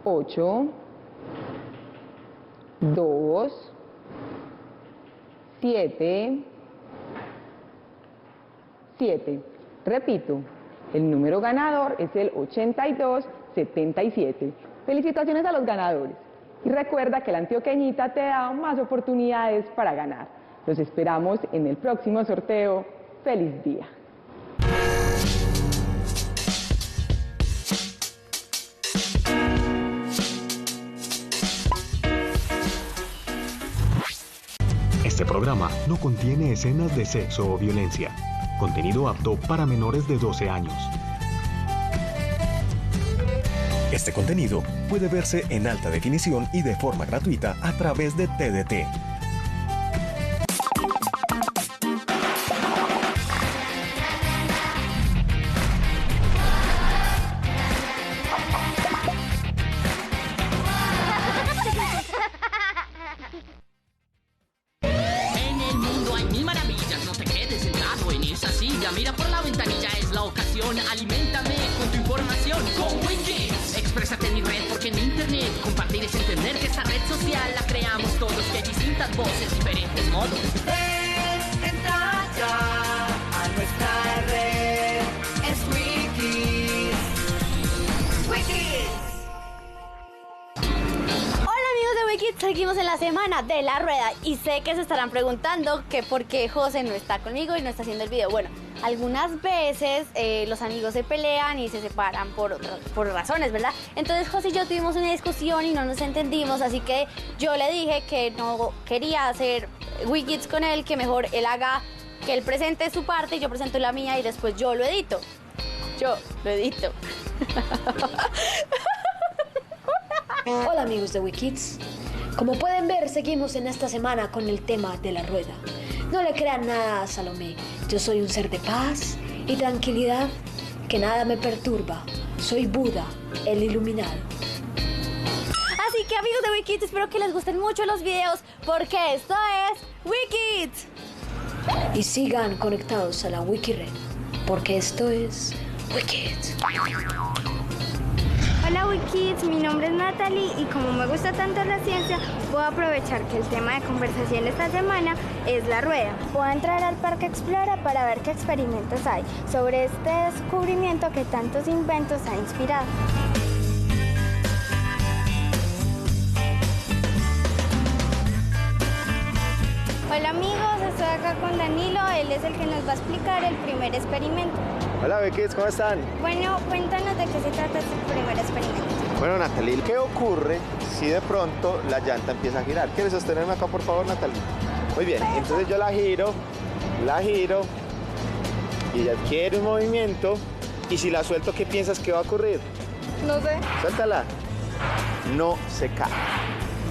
8, 2, 7, 7. Repito, el número ganador es el 8277. Felicitaciones a los ganadores. Y recuerda que la antioqueñita te da más oportunidades para ganar. Los esperamos en el próximo sorteo. ¡Feliz día! Este programa no contiene escenas de sexo o violencia. Contenido apto para menores de 12 años. Este contenido puede verse en alta definición y de forma gratuita a través de TDT. Mira por la ventanilla, es la ocasión. Aliméntame con tu información. Con Wikis. Exprésate en mi red porque en internet compartir es entender que esta red social la creamos todos, que hay distintas voces, diferentes modos. Entra ya a nuestra red. Es Wikis. Wikis. Hola amigos de Wikis, seguimos en la semana de la rueda y sé que se estarán preguntando que por qué José no está conmigo y no está haciendo el video. Bueno, algunas veces los amigos se pelean y se separan por razones, ¿verdad? Entonces José y yo tuvimos una discusión y no nos entendimos, así que yo le dije que no quería hacer Wikis con él, que mejor él haga, que él presente su parte y yo presento la mía y después yo lo edito. Hola amigos de Wikis. Como pueden ver, seguimos en esta semana con el tema de la rueda. No le crean nada a Salomé. Yo soy un ser de paz y tranquilidad, que nada me perturba. Soy Buda, el iluminado. Así que amigos de Wikis, espero que les gusten mucho los videos porque esto es Wikis. Y sigan conectados a la Wikired, porque esto es Wikis. Hola Wikis, mi nombre es Natalie y como me gusta tanto la ciencia, puedo aprovechar que el tema de conversación esta semana es la rueda. Puedo entrar al Parque Explora para ver qué experimentos hay sobre este descubrimiento que tantos inventos ha inspirado. Hola amigos, estoy acá con Danilo, él es el que nos va a explicar el primer experimento. Hola Wikis, ¿cómo están? Bueno, cuéntanos de qué se trata este primer experimento. Bueno, Natalie, ¿qué ocurre si de pronto la llanta empieza a girar? ¿Quieres sostenerme acá, por favor, Natalie? Muy bien, entonces yo la giro, y ella adquiere un movimiento, y si la suelto, ¿qué piensas que va a ocurrir? No sé. Suéltala. No se cae.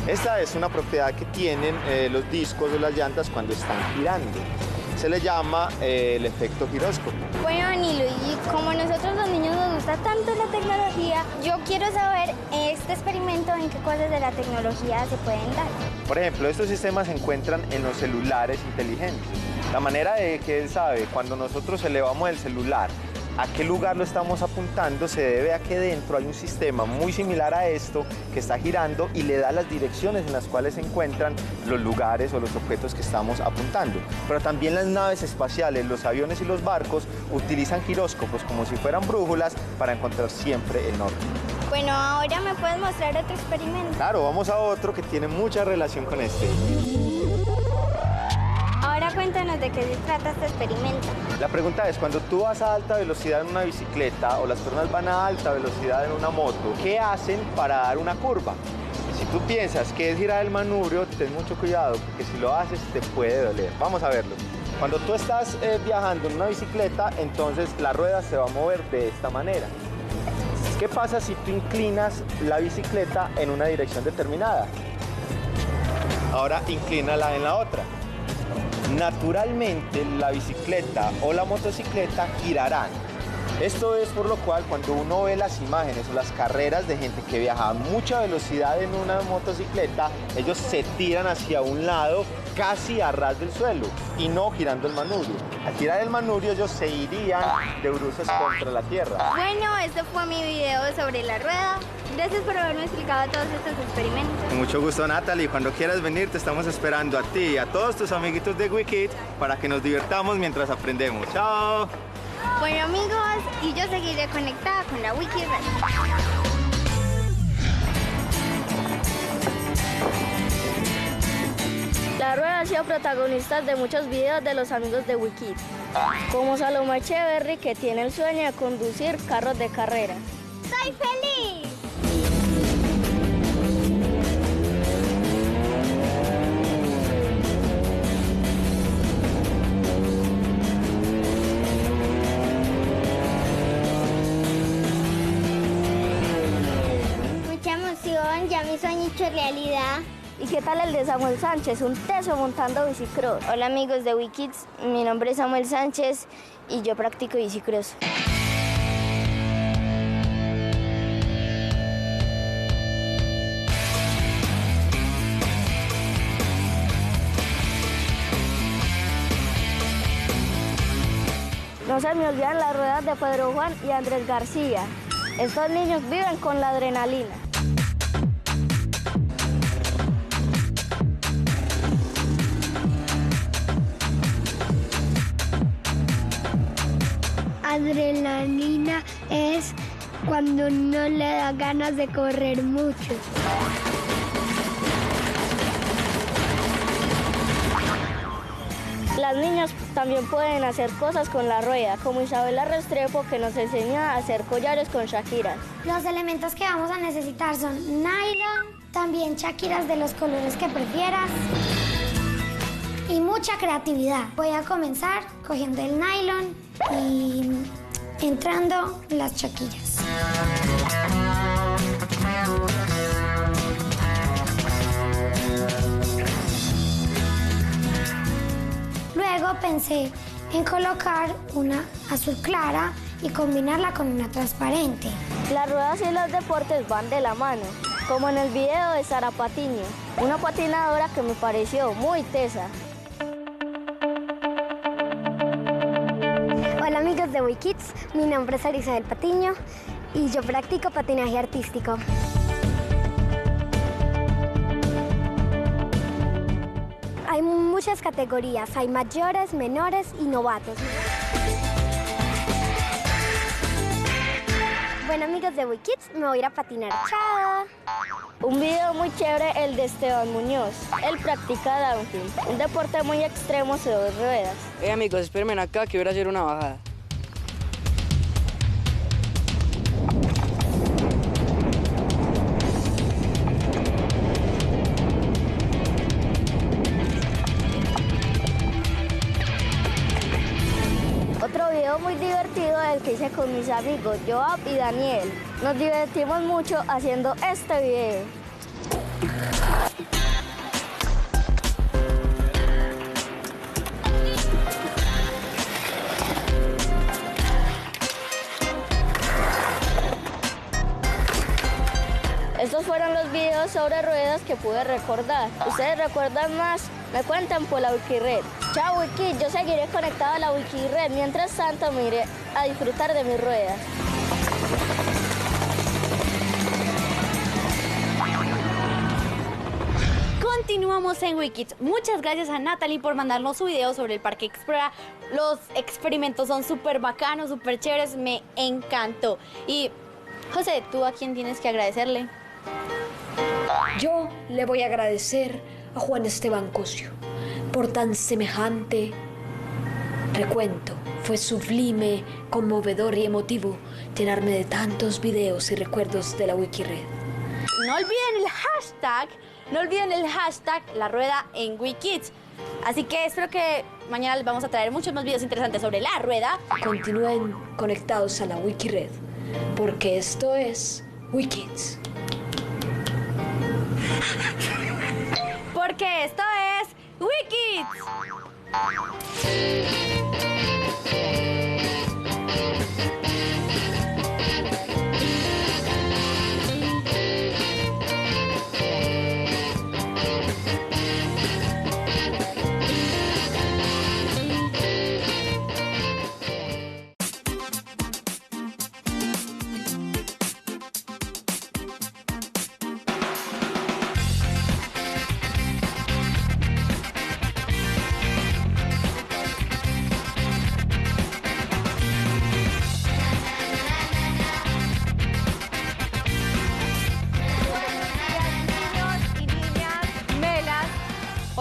Esta es una propiedad que tienen los discos o las llantas cuando están girando. Se le llama el efecto giróscopo. Bueno, Danilo, y como nosotros los niños nos gusta tanto la tecnología, yo quiero saber este experimento en qué cosas de la tecnología se pueden dar. Por ejemplo, estos sistemas se encuentran en los celulares inteligentes. La manera de que él sabe cuando nosotros elevamos el celular a qué lugar lo estamos apuntando se debe a que dentro hay un sistema muy similar a esto que está girando y le da las direcciones en las cuales se encuentran los lugares o los objetos que estamos apuntando. Pero también las naves espaciales, los aviones y los barcos utilizan giróscopos como si fueran brújulas para encontrar siempre el norte. Bueno, ahora me puedes mostrar otro experimento. Claro, vamos a otro que tiene mucha relación con este. Ahora cuéntanos de qué se trata este experimento. La pregunta es, cuando tú vas a alta velocidad en una bicicleta o las personas van a alta velocidad en una moto, ¿qué hacen para dar una curva? Si tú piensas que es girar el manubrio, ten mucho cuidado, porque si lo haces te puede doler. Vamos a verlo. Cuando tú estás viajando en una bicicleta, entonces la rueda se va a mover de esta manera. ¿Qué pasa si tú inclinas la bicicleta en una dirección determinada? Ahora inclínala en la otra. Naturalmente la bicicleta o la motocicleta girarán. Esto es por lo cual cuando uno ve las imágenes o las carreras de gente que viaja a mucha velocidad en una motocicleta, ellos se tiran hacia un lado casi a ras del suelo y no girando el manubrio. Al girar el manubrio ellos se irían de bruces contra la tierra. Bueno, este fue mi video sobre la rueda. Gracias por haberme explicado todos estos experimentos. Con mucho gusto, Natalie. Cuando quieras venir te estamos esperando a ti y a todos tus amiguitos de WeKids para que nos divertamos mientras aprendemos. ¡Chao! Bueno, amigos, y yo seguiré conectada con la WeKids. La rueda ha sido protagonista de muchos videos de los amigos de WeKids, como Salomé Echeverry, que tiene el sueño de conducir carros de carrera. ¡Soy feliz! Mucha emoción, ya mi sueño hecho realidad. ¿Y qué tal el de Samuel Sánchez, un teso montando bicicross? Hola amigos de WeKids, mi nombre es Samuel Sánchez y yo practico bicicross. No se me olvidan las ruedas de Pedro Juan y Andrés García. Estos niños viven con la adrenalina. Adrenalina es cuando no le da ganas de correr mucho. Las niñas también pueden hacer cosas con la rueda, como Isabela Restrepo, que nos enseña a hacer collares con shakiras. Los elementos que vamos a necesitar son nylon, también shakiras de los colores que prefieras y mucha creatividad. Voy a comenzar cogiendo el nylon y entrando las shakiras. Luego pensé en colocar una azul clara y combinarla con una transparente. Las ruedas y los deportes van de la mano, como en el video de Sara Patiño, una patinadora que me pareció muy tesa. Hola amigos de WeKids, mi nombre es Arisabel Patiño y yo practico patinaje artístico. Hay muchas categorías, hay mayores, menores y novatos. Bueno amigos de WeKids, me voy a ir a patinar. ¡Chao! Un video muy chévere el de Esteban Muñoz. Él practica downhill, un deporte muy extremo sobre dos ruedas. Amigos, espérenme acá que voy a hacer una bajada. Otro video muy divertido es el que hice con mis amigos Joab y Daniel. Nos divertimos mucho haciendo este video. Estos fueron los videos sobre ruedas que pude recordar. ¿Ustedes recuerdan más? Me cuentan por la WikiRed. Chao Wiki, yo seguiré conectado a la WikiRed. Mientras tanto me iré a disfrutar de mis ruedas. Continuamos en WeKids. Muchas gracias a Natalie por mandarnos su video sobre el Parque Explora. Los experimentos son súper bacanos, súper chéveres, me encantó. Y José, ¿tú a quién tienes que agradecerle? Yo le voy a agradecer a Juan Esteban Cosio por tan semejante recuento. Fue sublime, conmovedor y emotivo llenarme de tantos videos y recuerdos de la WikiRed. No olviden el hashtag La Rueda en WeKids. Así que espero que mañana les vamos a traer muchos más videos interesantes sobre la rueda. Continúen conectados a la WikiRed, porque esto es WeKids. Porque esto es WeKids.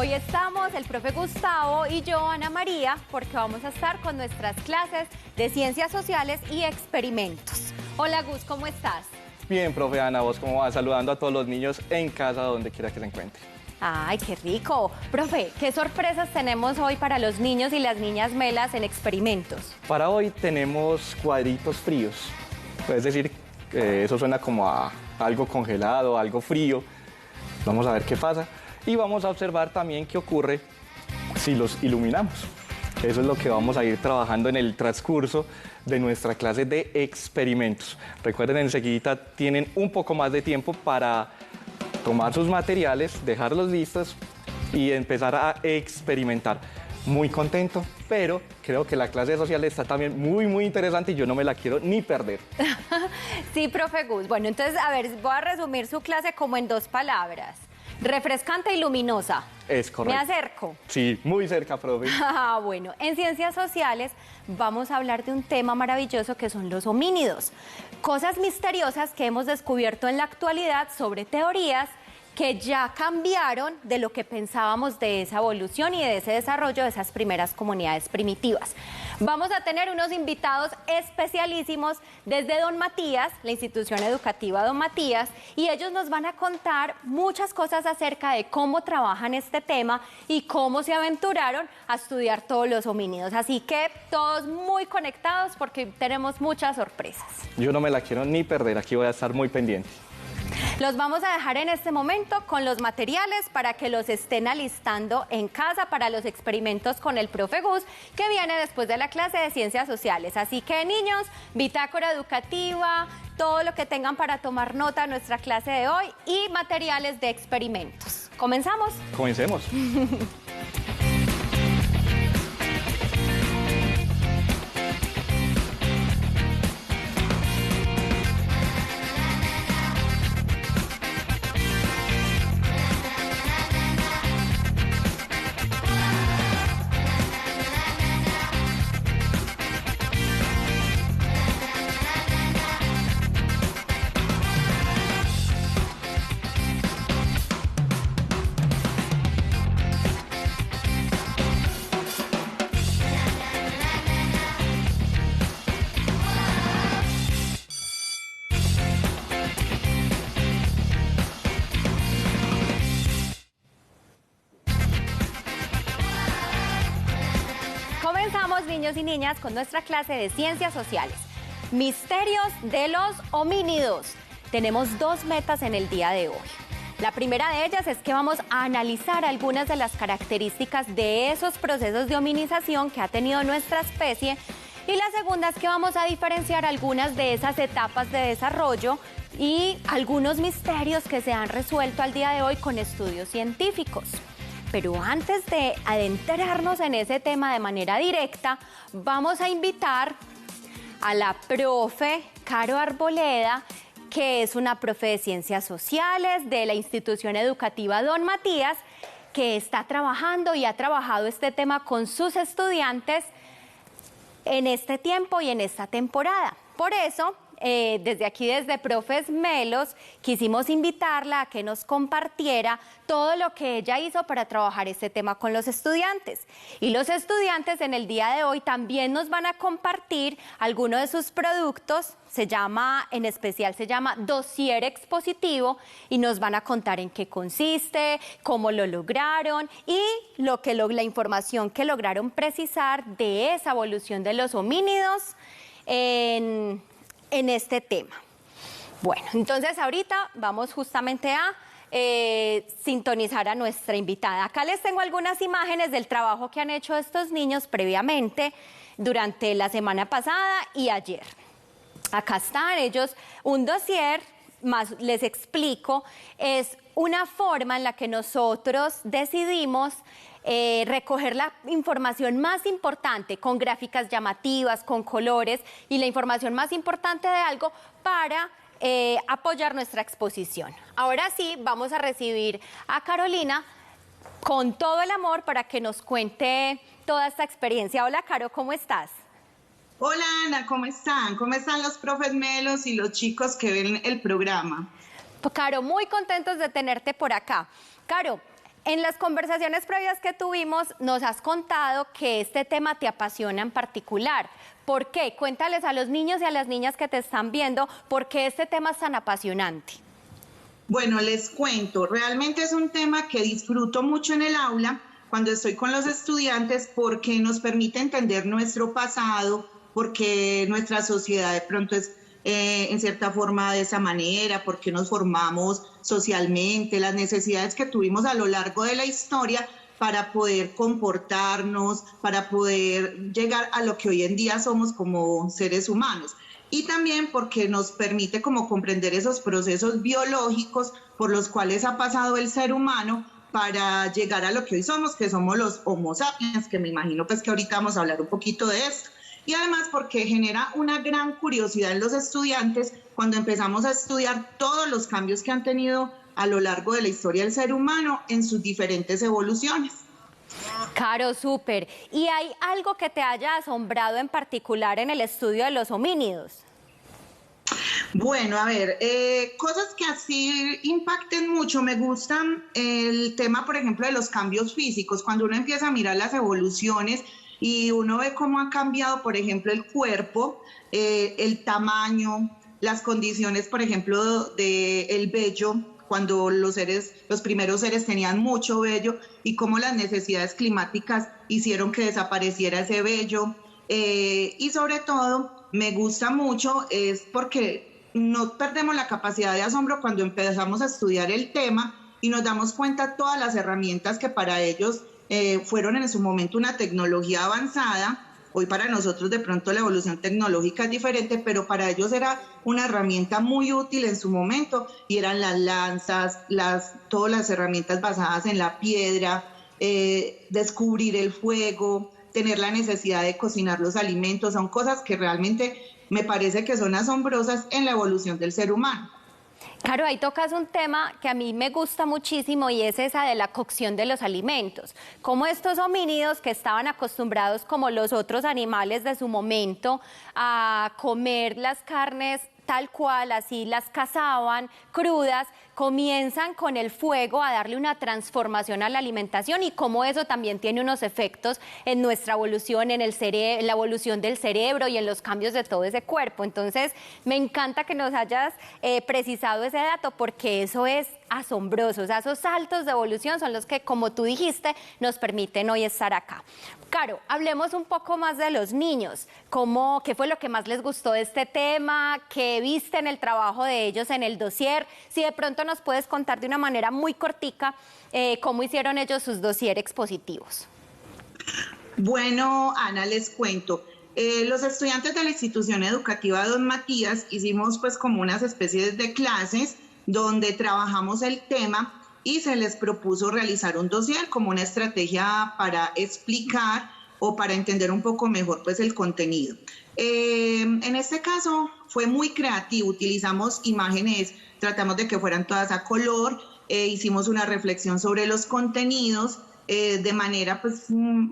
Hoy estamos el profe Gustavo y yo, Ana María, porque vamos a estar con nuestras clases de Ciencias Sociales y Experimentos. Hola Gus, ¿cómo estás? Bien, profe Ana, ¿vos cómo vas? Saludando a todos los niños en casa, donde quiera que se encuentren. ¡Ay, qué rico! Profe, ¿qué sorpresas tenemos hoy para los niños y las niñas melas en experimentos? Para hoy tenemos cuadritos fríos. Es decir, eso suena como a algo congelado, algo frío. Vamos a ver qué pasa. Y vamos a observar también qué ocurre si los iluminamos. Eso es lo que vamos a ir trabajando en el transcurso de nuestra clase de experimentos. Recuerden, enseguida tienen un poco más de tiempo para tomar sus materiales, dejarlos listos y empezar a experimentar. Muy contento, pero creo que la clase de sociales está también muy interesante y yo no me la quiero ni perder. Sí, profe Gus. Bueno, entonces, a ver, voy a resumir su clase como en 2 palabras. Refrescante y luminosa. Es correcto. ¿Me acerco? Sí, muy cerca, profe. Bueno, en Ciencias Sociales vamos a hablar de un tema maravilloso que son los homínidos. Cosas misteriosas que hemos descubierto en la actualidad sobre teorías que ya cambiaron de lo que pensábamos de esa evolución y de ese desarrollo de esas primeras comunidades primitivas. Vamos a tener unos invitados especialísimos desde Don Matías, la institución educativa Don Matías, y ellos nos van a contar muchas cosas acerca de cómo trabajan este tema y cómo se aventuraron a estudiar todos los homínidos. Así que todos muy conectados porque tenemos muchas sorpresas. Yo no me la quiero ni perder, aquí voy a estar muy pendiente. Los vamos a dejar en este momento con los materiales para que los estén alistando en casa para los experimentos con el profe Gus, que viene después de la clase de Ciencias Sociales. Así que, niños, bitácora educativa, todo lo que tengan para tomar nota de nuestra clase de hoy y materiales de experimentos. ¿Comenzamos? Comencemos. Comenzamos, niños y niñas, con nuestra clase de Ciencias Sociales. Misterios de los homínidos. Tenemos 2 metas en el día de hoy. La primera de ellas es que vamos a analizar algunas de las características de esos procesos de hominización que ha tenido nuestra especie. Y la segunda es que vamos a diferenciar algunas de esas etapas de desarrollo y algunos misterios que se han resuelto al día de hoy con estudios científicos. Pero antes de adentrarnos en ese tema de manera directa, vamos a invitar a la profe Caro Arboleda, que es una profe de Ciencias Sociales de la institución educativa Don Matías, que está trabajando y ha trabajado este tema con sus estudiantes en este tiempo y en esta temporada. Por eso, desde aquí, desde Profes Melos, quisimos invitarla a que nos compartiera todo lo que ella hizo para trabajar este tema con los estudiantes. Y los estudiantes en el día de hoy también nos van a compartir algunos de sus productos, en especial se llama dossier expositivo, y nos van a contar en qué consiste, cómo lo lograron y la información que lograron precisar de esa evolución de los homínidos en este tema. Bueno, entonces ahorita vamos justamente a sintonizar a nuestra invitada. Acá les tengo algunas imágenes del trabajo que han hecho estos niños previamente durante la semana pasada y ayer. Acá están ellos, un dossier, más les explico, es una forma en la que nosotros decidimos recoger la información más importante con gráficas llamativas, con colores y la información más importante de algo para apoyar nuestra exposición. Ahora sí, vamos a recibir a Carolina con todo el amor para que nos cuente toda esta experiencia. Hola, Caro, ¿cómo estás? Hola, Ana, ¿cómo están? ¿Cómo están los profes Melos y los chicos que ven el programa? Caro, muy contentos de tenerte por acá. Caro, En las conversaciones previas que tuvimos nos has contado que este tema te apasiona en particular. ¿Por qué? Cuéntales a los niños y a las niñas que te están viendo por qué este tema es tan apasionante. Bueno, les cuento, realmente es un tema que disfruto mucho en el aula cuando estoy con los estudiantes porque nos permite entender nuestro pasado, porque nuestra sociedad de pronto es en cierta forma de esa manera, porque nos formamos socialmente, las necesidades que tuvimos a lo largo de la historia para poder comportarnos, para poder llegar a lo que hoy en día somos como seres humanos. Y también porque nos permite como comprender esos procesos biológicos por los cuales ha pasado el ser humano para llegar a lo que hoy somos, que somos los Homo sapiens, que me imagino pues que ahorita vamos a hablar un poquito de esto. Y además porque genera una gran curiosidad en los estudiantes cuando empezamos a estudiar todos los cambios que han tenido a lo largo de la historia del ser humano en sus diferentes evoluciones. Caro, súper. ¿Y hay algo que te haya asombrado en particular en el estudio de los homínidos? Bueno, a ver, cosas que así impacten mucho. Me gustan el tema, por ejemplo, de los cambios físicos. Cuando uno empieza a mirar las evoluciones y uno ve cómo ha cambiado, por ejemplo, el cuerpo, el tamaño, las condiciones, por ejemplo, del vello, cuando los primeros seres tenían mucho vello y cómo las necesidades climáticas hicieron que desapareciera ese vello. Y sobre todo, me gusta mucho es porque no perdemos la capacidad de asombro cuando empezamos a estudiar el tema y nos damos cuenta de todas las herramientas que para ellos fueron en su momento una tecnología avanzada. Hoy para nosotros de pronto la evolución tecnológica es diferente, pero para ellos era una herramienta muy útil en su momento y eran las lanzas, todas las herramientas basadas en la piedra, descubrir el fuego, tener la necesidad de cocinar los alimentos. Son cosas que realmente me parece que son asombrosas en la evolución del ser humano. Claro, ahí tocas un tema que a mí me gusta muchísimo y es esa de la cocción de los alimentos. Como estos homínidos que estaban acostumbrados, como los otros animales de su momento, a comer las carnes tal cual, así las cazaban crudas, comienzan con el fuego a darle una transformación a la alimentación y cómo eso también tiene unos efectos en nuestra evolución, en la evolución del cerebro y en los cambios de todo ese cuerpo. Entonces, me encanta que nos hayas precisado ese dato porque eso es asombroso. O sea, esos saltos de evolución son los que, como tú dijiste, nos permiten hoy estar acá. Caro, hablemos un poco más de los niños. ¿Qué fue lo que más les gustó de este tema? ¿Qué viste en el trabajo de ellos en el dossier? Si de pronto nos puedes contar de una manera muy cortica cómo hicieron ellos sus dossier expositivos. Bueno, Ana, les cuento. Los estudiantes de la institución educativa Don Matías hicimos pues como unas especies de clases donde trabajamos el tema y se les propuso realizar un dossier como una estrategia para explicar o para entender un poco mejor pues el contenido. En este caso fue muy creativo, utilizamos imágenes, tratamos de que fueran todas a color, hicimos una reflexión sobre los contenidos, de manera pues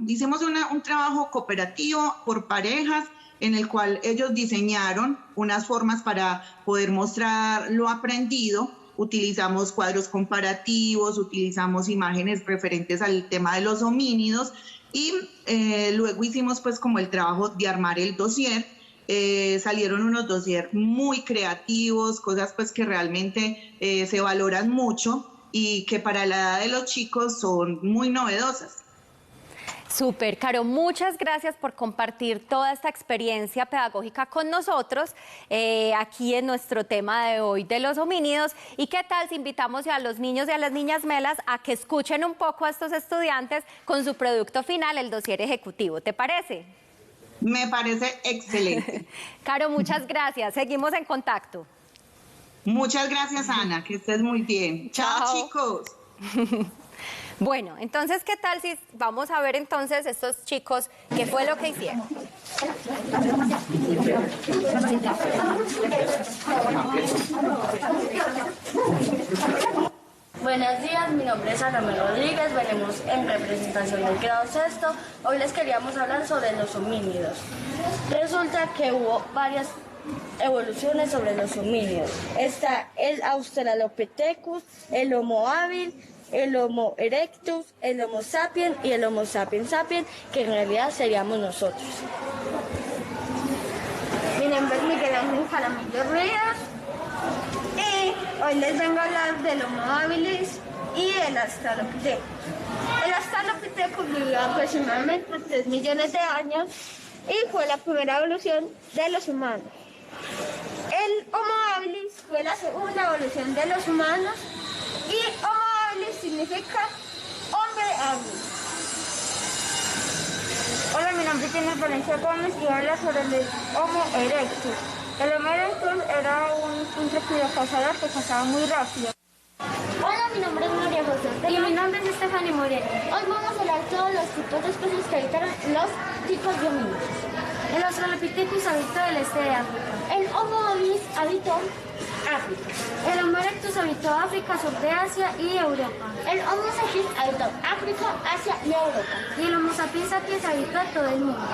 hicimos un trabajo cooperativo por parejas en el cual ellos diseñaron unas formas para poder mostrar lo aprendido. Utilizamos cuadros comparativos, utilizamos imágenes referentes al tema de los homínidos y luego hicimos pues como el trabajo de armar el dossier. Salieron unos dossier muy creativos, cosas pues que realmente se valoran mucho y que para la edad de los chicos son muy novedosas. Súper, Caro, muchas gracias por compartir toda esta experiencia pedagógica con nosotros aquí en nuestro tema de hoy de los homínidos. ¿Y qué tal si invitamos a los niños y a las niñas melas a que escuchen un poco a estos estudiantes con su producto final, el dossier ejecutivo? ¿Te parece? Me parece excelente. Caro, muchas gracias. Seguimos en contacto. Muchas gracias, Ana. Que estés muy bien. Chao, chicos. Bueno, entonces, ¿qué tal si vamos a ver entonces estos chicos qué fue lo que hicieron? Buenos días, mi nombre es Ana María Rodríguez, venimos en representación del grado sexto. Hoy les queríamos hablar sobre los homínidos. Resulta que hubo varias evoluciones sobre los homínidos. Está el Australopithecus, el Homo habilis el Homo erectus, el Homo sapiens y el Homo sapiens sapiens, que en realidad seríamos nosotros. Mi nombre es Miguel Ángel Jaramillo Ríos y hoy les vengo a hablar del Homo habilis y el Australopithecus. El Australopithecus vivió aproximadamente 3 millones de años y fue la primera evolución de los humanos. El Homo habilis fue la segunda evolución de los humanos y Homo habilis significa hombre hábil. Hola, mi nombre es Jenny Valencia Gómez y habla sobre el Homo erectus. El Homo erectus era un intrépido cazador que cazaba muy rápido. Hola, mi nombre es María José Y mi nombre es Stephanie Moreno. Hoy vamos a hablar de todos los tipos de especies que habitan los tipos de homínidos. El Australopithecus habitó el este de África. El Homo habilis habitó África. El Homo erectus habitó África, sur de Asia y Europa. El Homo sapiens habitó África, Asia y Europa. Y el Homo sapiens sapiens habitó todo el mundo.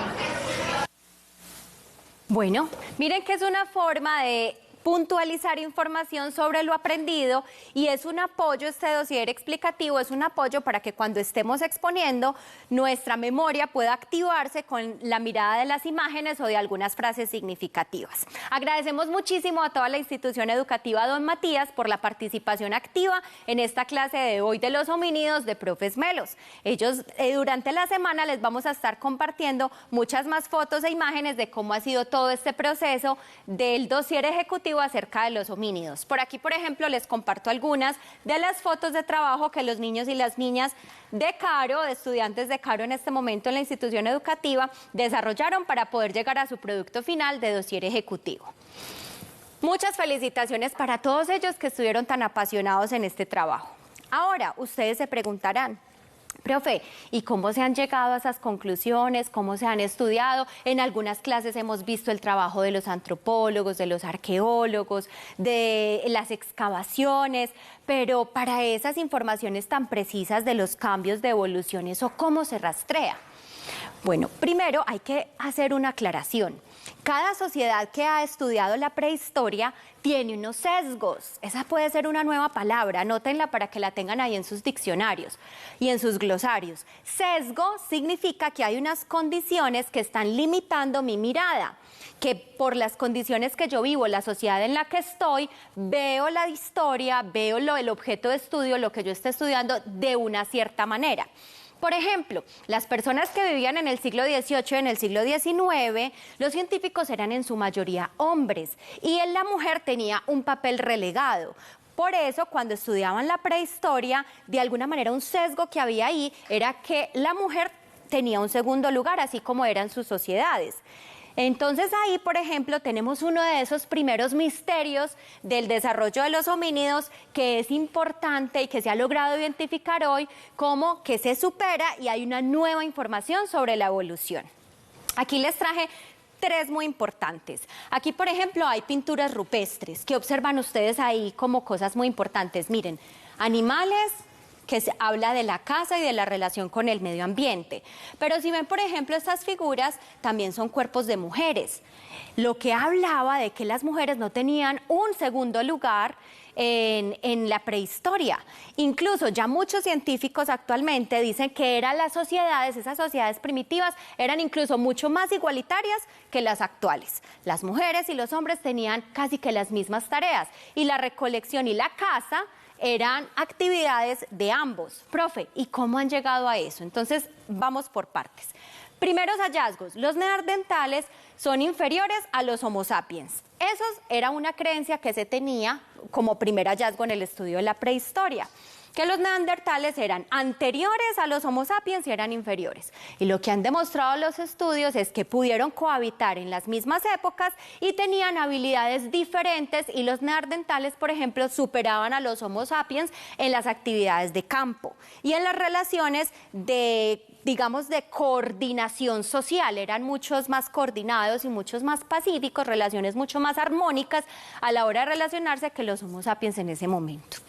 Bueno, miren que es una forma de puntualizar información sobre lo aprendido y es un apoyo, este dossier explicativo es un apoyo para que cuando estemos exponiendo nuestra memoria pueda activarse con la mirada de las imágenes o de algunas frases significativas. Agradecemos muchísimo a toda la institución educativa Don Matías por la participación activa en esta clase de hoy de los homínidos de Profes Melos. Ellos durante la semana les vamos a estar compartiendo muchas más fotos e imágenes de cómo ha sido todo este proceso del dossier ejecutivo acerca de los homínidos. Por aquí, por ejemplo, les comparto algunas de las fotos de trabajo que los niños y las niñas de Caro, de estudiantes de Caro en este momento en la institución educativa, desarrollaron para poder llegar a su producto final de dossier ejecutivo. Muchas felicitaciones para todos ellos que estuvieron tan apasionados en este trabajo. Ahora, ustedes se preguntarán, profe, ¿y cómo se han llegado a esas conclusiones? ¿Cómo se han estudiado? En algunas clases hemos visto el trabajo de los antropólogos, de los arqueólogos, de las excavaciones, pero para esas informaciones tan precisas de los cambios de evolución, ¿eso cómo se rastrea? Bueno, primero hay que hacer una aclaración. Cada sociedad que ha estudiado la prehistoria tiene unos sesgos. Esa puede ser una nueva palabra, anótenla para que la tengan ahí en sus diccionarios y en sus glosarios. Sesgo significa que hay unas condiciones que están limitando mi mirada, que por las condiciones que yo vivo, la sociedad en la que estoy, veo la historia, veo el objeto de estudio, lo que yo esté estudiando de una cierta manera. Por ejemplo, las personas que vivían en el siglo XVIII, en el siglo XIX, los científicos eran en su mayoría hombres y la mujer tenía un papel relegado. Por eso, cuando estudiaban la prehistoria, de alguna manera un sesgo que había ahí era que la mujer tenía un segundo lugar, así como eran sus sociedades. Entonces ahí, por ejemplo, tenemos uno de esos primeros misterios del desarrollo de los homínidos que es importante y que se ha logrado identificar hoy como que se supera y hay una nueva información sobre la evolución. Aquí les traje 3 muy importantes. Aquí, por ejemplo, hay pinturas rupestres que observan ustedes ahí como cosas muy importantes. Miren, animales, que se habla de la caza y de la relación con el medio ambiente. Pero si ven, por ejemplo, estas figuras, también son cuerpos de mujeres, lo que hablaba de que las mujeres no tenían un segundo lugar en la prehistoria. Incluso ya muchos científicos actualmente dicen que eran las sociedades, esas sociedades primitivas, eran incluso mucho más igualitarias que las actuales. Las mujeres y los hombres tenían casi que las mismas tareas y la recolección y la caza eran actividades de ambos. Profe, ¿y cómo han llegado a eso? Entonces, vamos por partes. Primeros hallazgos, los neandertales son inferiores a los Homo sapiens. Eso era una creencia que se tenía como primer hallazgo en el estudio de la prehistoria, que los neandertales eran anteriores a los Homo sapiens y eran inferiores. Y lo que han demostrado los estudios es que pudieron cohabitar en las mismas épocas y tenían habilidades diferentes y los neandertales, por ejemplo, superaban a los Homo sapiens en las actividades de campo y en las relaciones de, digamos, de coordinación social. Eran muchos más coordinados y muchos más pacíficos, relaciones mucho más armónicas a la hora de relacionarse que los Homo sapiens en ese momento.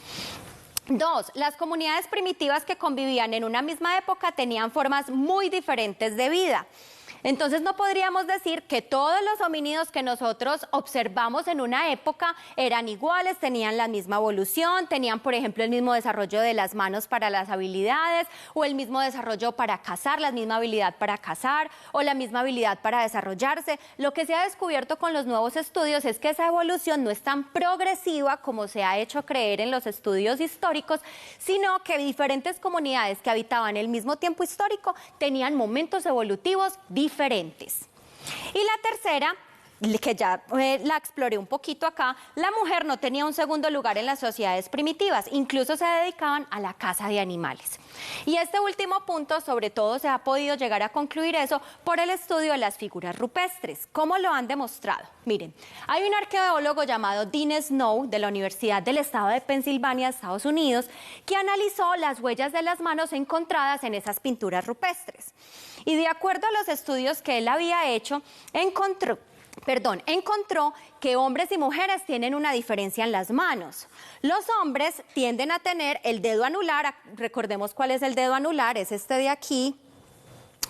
2. Las comunidades primitivas que convivían en una misma época tenían formas muy diferentes de vida. Entonces no podríamos decir que todos los homínidos que nosotros observamos en una época eran iguales, tenían la misma evolución, tenían, por ejemplo, el mismo desarrollo de las manos para las habilidades, o el mismo desarrollo para cazar, la misma habilidad para cazar, o la misma habilidad para desarrollarse. Lo que se ha descubierto con los nuevos estudios es que esa evolución no es tan progresiva como se ha hecho creer en los estudios históricos, sino que diferentes comunidades que habitaban el mismo tiempo histórico tenían momentos evolutivos diferentes. Y la tercera, que ya la exploré un poquito acá, la mujer no tenía un segundo lugar en las sociedades primitivas, incluso se dedicaban a la caza de animales. Y este último punto, sobre todo, se ha podido llegar a concluir eso por el estudio de las figuras rupestres. ¿Cómo lo han demostrado? Miren, hay un arqueólogo llamado Dean Snow de la Universidad del Estado de Pensilvania, Estados Unidos, que analizó las huellas de las manos encontradas en esas pinturas rupestres. Y de acuerdo a los estudios que él había hecho, encontró que hombres y mujeres tienen una diferencia en las manos. Los hombres tienden a tener el dedo anular, recordemos cuál es el dedo anular, es este de aquí,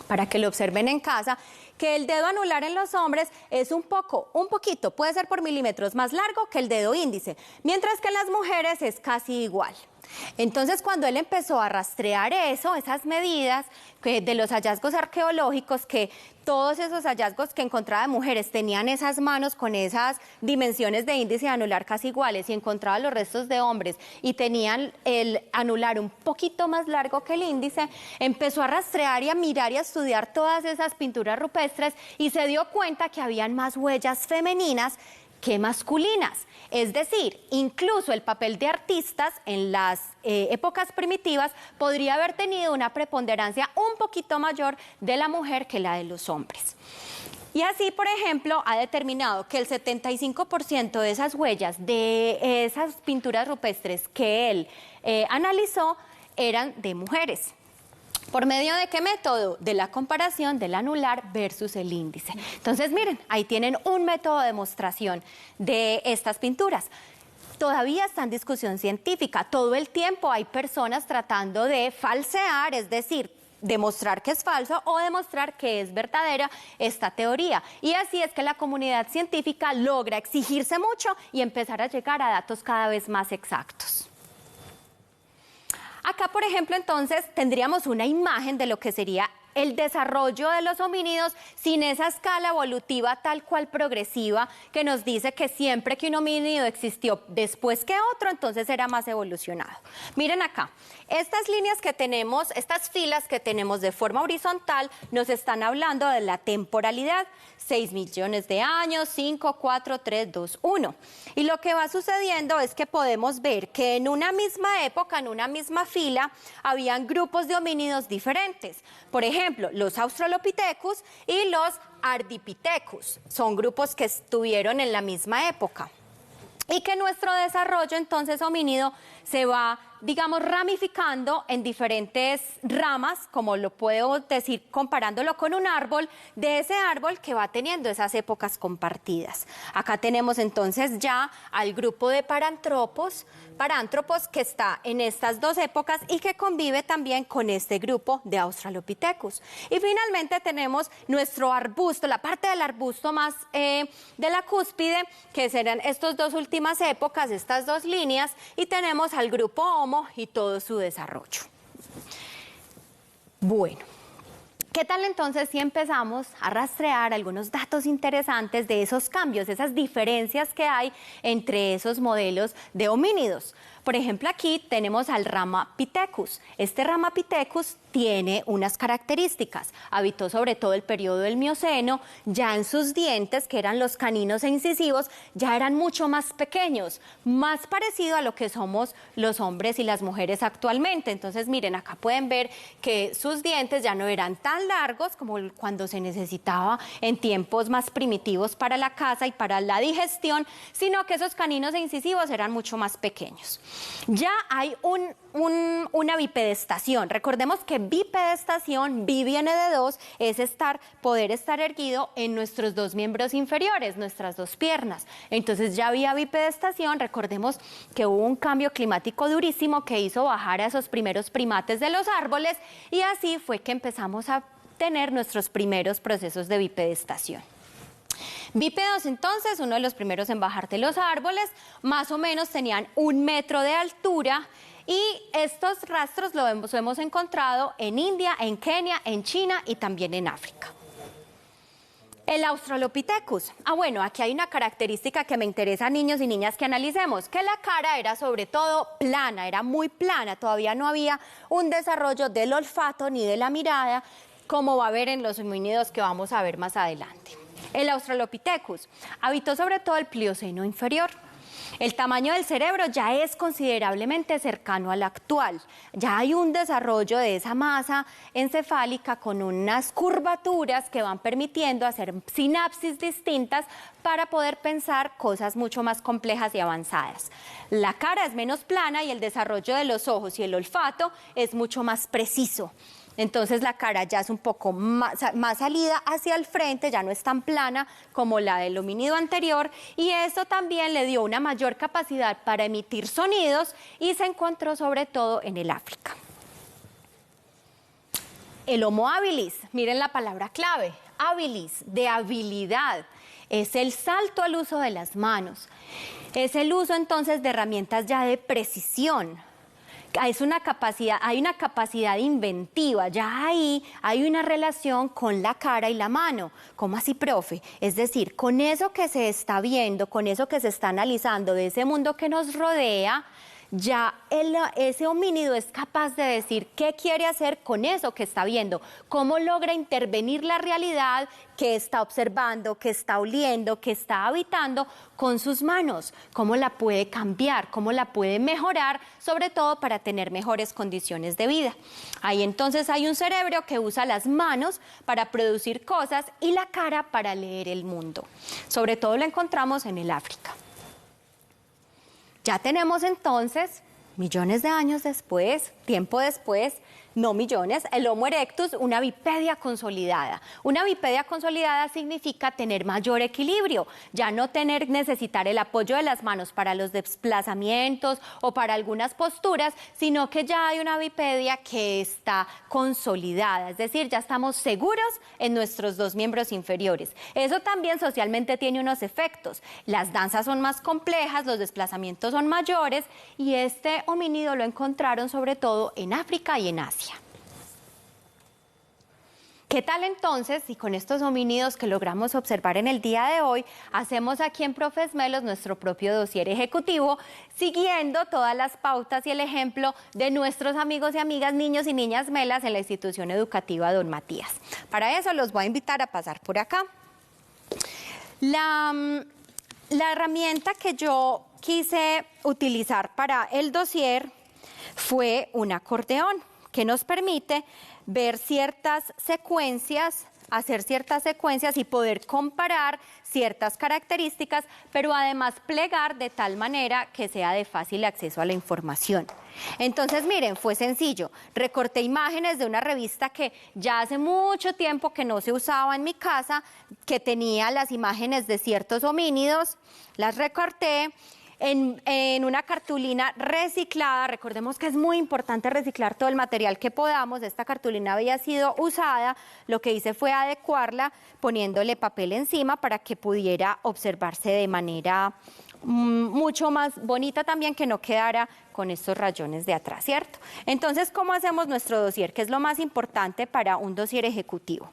para que lo observen en casa, que el dedo anular en los hombres es un poquito, puede ser por milímetros más largo que el dedo índice, mientras que en las mujeres es casi igual. Entonces, cuando él empezó a rastrear esas medidas de los hallazgos arqueológicos, que todos esos hallazgos que encontraba de mujeres tenían esas manos con esas dimensiones de índice anular casi iguales, y encontraba los restos de hombres y tenían el anular un poquito más largo que el índice, empezó a rastrear y a mirar y a estudiar todas esas pinturas rupestres y se dio cuenta que habían más huellas femeninas que masculinas. Es decir, incluso el papel de artistas en las épocas primitivas podría haber tenido una preponderancia un poquito mayor de la mujer que la de los hombres. Y así, por ejemplo, ha determinado que el 75% de esas huellas, de esas pinturas rupestres que él analizó, eran de mujeres. ¿Por medio de qué método? De la comparación del anular versus el índice. Entonces, miren, ahí tienen un método de demostración de estas pinturas. Todavía está en discusión científica. Todo el tiempo hay personas tratando de falsear, es decir, demostrar que es falso o demostrar que es verdadera esta teoría. Y así es que la comunidad científica logra exigirse mucho y empezar a llegar a datos cada vez más exactos. Acá, por ejemplo, entonces, tendríamos una imagen de lo que sería el desarrollo de los homínidos sin esa escala evolutiva tal cual progresiva que nos dice que siempre que un homínido existió después que otro, entonces era más evolucionado. Miren acá, estas líneas que tenemos, estas filas que tenemos de forma horizontal, nos están hablando de la temporalidad, 6 millones de años, 5, 4, 3, 2, 1. Y lo que va sucediendo es que podemos ver que en una misma época, en una misma fila, habían grupos de homínidos diferentes. Por ejemplo, los Australopithecus y los Ardipithecus son grupos que estuvieron en la misma época. Y que nuestro desarrollo, entonces, homínido, se va, digamos, ramificando en diferentes ramas, como lo puedo decir comparándolo con un árbol, de ese árbol que va teniendo esas épocas compartidas. Acá tenemos entonces ya al grupo de parántropos que está en estas dos épocas y que convive también con este grupo de Australopithecus. Y finalmente tenemos nuestro arbusto, la parte del arbusto más de la cúspide, que serán estas dos últimas épocas, estas dos líneas, y tenemos al grupo Homo y todo su desarrollo. Bueno, ¿qué tal entonces si empezamos a rastrear algunos datos interesantes de esos cambios, esas diferencias que hay entre esos modelos de homínidos? Por ejemplo, aquí tenemos al Ramapithecus. Este Ramapithecus tiene unas características. Habitó sobre todo el periodo del Mioceno. Ya en sus dientes, que eran los caninos e incisivos, ya eran mucho más pequeños, más parecido a lo que somos los hombres y las mujeres actualmente. Entonces, miren, acá pueden ver que sus dientes ya no eran tan largos como cuando se necesitaba en tiempos más primitivos para la caza y para la digestión, sino que esos caninos e incisivos eran mucho más pequeños. Ya hay una bipedestación. Recordemos que bipedestación, bi viene de dos, es poder estar erguido en nuestros dos miembros inferiores, nuestras dos piernas. Entonces ya había bipedestación. Recordemos que hubo un cambio climático durísimo que hizo bajar a esos primeros primates de los árboles, y así fue que empezamos a tener nuestros primeros procesos de bipedestación. Bípedos, entonces, uno de los primeros en bajar de los árboles, más o menos tenían 1 metro de altura, y estos rastros los hemos encontrado en India, en Kenia, en China y también en África. El Australopithecus. Bueno, aquí hay una característica que me interesa, niños y niñas, que analicemos, que la cara era sobre todo plana, era muy plana, todavía no había un desarrollo del olfato ni de la mirada, como va a haber en los homínidos que vamos a ver más adelante. El Australopithecus habitó sobre todo el Plioceno inferior. El tamaño del cerebro ya es considerablemente cercano al actual. Ya hay un desarrollo de esa masa encefálica con unas curvaturas que van permitiendo hacer sinapsis distintas para poder pensar cosas mucho más complejas y avanzadas. La cara es menos plana y el desarrollo de los ojos y el olfato es mucho más preciso. Entonces la cara ya es un poco más salida hacia el frente, ya no es tan plana como la del homínido anterior, y esto también le dio una mayor capacidad para emitir sonidos y se encontró sobre todo en el África. El Homo habilis, miren la palabra clave, habilis, de habilidad, es el salto al uso de las manos, es el uso entonces de herramientas ya de precisión. Es una capacidad, hay una capacidad inventiva, ya ahí hay una relación con la cara y la mano. ¿Cómo así, profe? Es decir, con eso que se está viendo, con eso que se está analizando de ese mundo que nos rodea, ya ese homínido es capaz de decir qué quiere hacer con eso que está viendo, cómo logra intervenir la realidad que está observando, que está oliendo, que está habitando con sus manos, cómo la puede cambiar, cómo la puede mejorar, sobre todo para tener mejores condiciones de vida. Ahí entonces hay un cerebro que usa las manos para producir cosas y la cara para leer el mundo. Sobre todo lo encontramos en el África. Ya tenemos entonces, millones de años después, tiempo después, no millones, el Homo erectus, una bipedia consolidada. Una bipedia consolidada significa tener mayor equilibrio, ya no necesitar el apoyo de las manos para los desplazamientos o para algunas posturas, sino que ya hay una bipedia que está consolidada, es decir, ya estamos seguros en nuestros 2 miembros inferiores. Eso también socialmente tiene unos efectos. Las danzas son más complejas, los desplazamientos son mayores, y este homínido lo encontraron sobre todo en África y en Asia. ¿Qué tal entonces si con estos homínidos que logramos observar en el día de hoy, hacemos aquí en Profesmelos nuestro propio dossier ejecutivo, siguiendo todas las pautas y el ejemplo de nuestros amigos y amigas, niños y niñas melas en la institución educativa Don Matías? Para eso los voy a invitar a pasar por acá. La herramienta que yo quise utilizar para el dossier fue un acordeón que nos permite ver ciertas secuencias, hacer ciertas secuencias y poder comparar ciertas características, pero además plegar de tal manera que sea de fácil acceso a la información. Entonces, miren, fue sencillo. Recorté imágenes de una revista que ya hace mucho tiempo que no se usaba en mi casa, que tenía las imágenes de ciertos homínidos, las recorté en una cartulina reciclada. Recordemos que es muy importante reciclar todo el material que podamos. Esta cartulina había sido usada, lo que hice fue adecuarla poniéndole papel encima para que pudiera observarse de manera mucho más bonita también, que no quedara con estos rayones de atrás, ¿cierto? Entonces, ¿cómo hacemos nuestro dossier? Que es lo más importante para un dossier ejecutivo.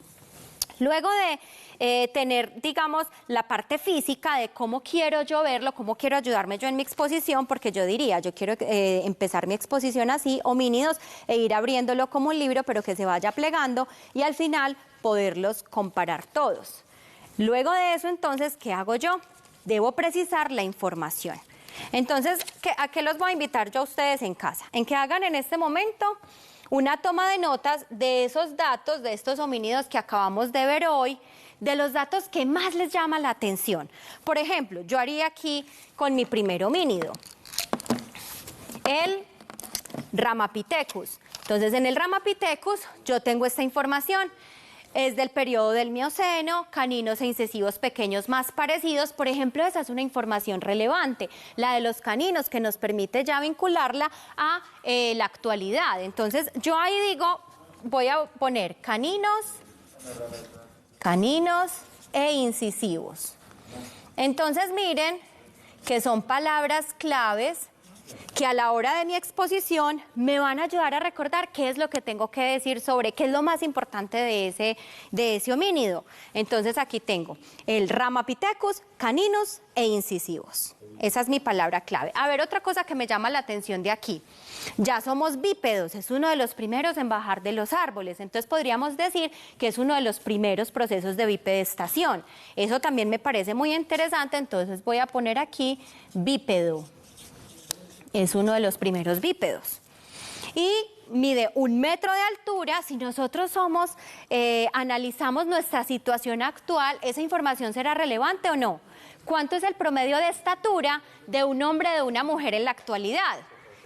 Luego de tener, digamos, la parte física de cómo quiero yo verlo, cómo quiero ayudarme yo en mi exposición, porque yo diría, yo quiero empezar mi exposición así, homínidos, e ir abriéndolo como un libro, pero que se vaya plegando, y al final poderlos comparar todos. Luego de eso, entonces, ¿qué hago yo? Debo precisar la información. Entonces, ¿a qué los voy a invitar yo a ustedes en casa? En que hagan en este momento una toma de notas de esos datos, de estos homínidos que acabamos de ver hoy, de los datos que más les llama la atención. Por ejemplo, yo haría aquí con mi primer homínido, el Ramapithecus. Entonces, en el Ramapithecus yo tengo esta información. Es del periodo del Mioceno, caninos e incisivos pequeños más parecidos. Por ejemplo, esa es una información relevante, la de los caninos, que nos permite ya vincularla a la actualidad. Entonces, yo ahí digo, voy a poner caninos caninos e incisivos. Entonces miren que son palabras claves que a la hora de mi exposición me van a ayudar a recordar qué es lo que tengo que decir sobre qué es lo más importante de ese homínido. Entonces aquí tengo el Ramapithecus, caninos e incisivos. Esa es mi palabra clave. A ver, otra cosa que me llama la atención de aquí. Ya somos bípedos, es uno de los primeros en bajar de los árboles, entonces podríamos decir que es uno de los primeros procesos de bipedestación. Eso también me parece muy interesante, entonces voy a poner aquí bípedo. Es uno de los primeros bípedos. Y mide 1 metro de altura. Si nosotros analizamos nuestra situación actual, ¿esa información será relevante o no? ¿Cuánto es el promedio de estatura de un hombre y de una mujer en la actualidad?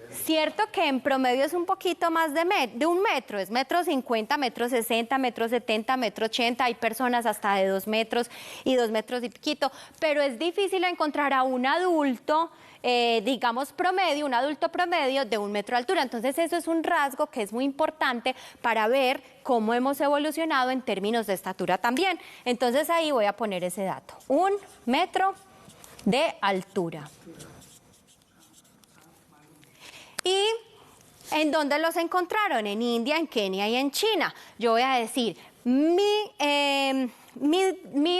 Cierto que en promedio es un poquito más de 1 metro, es 1,50 m, 1,60 m, 1,70 m, 1,80 m, hay personas hasta de 2 metros y 2 metros y piquito, pero es difícil encontrar a un adulto, digamos promedio, un adulto promedio de 1 metro de altura. Entonces eso es un rasgo que es muy importante para ver cómo hemos evolucionado en términos de estatura también. Entonces ahí voy a poner ese dato, 1 metro de altura. ¿Y en dónde los encontraron? En India, en Kenia y en China. Yo voy a decir, mi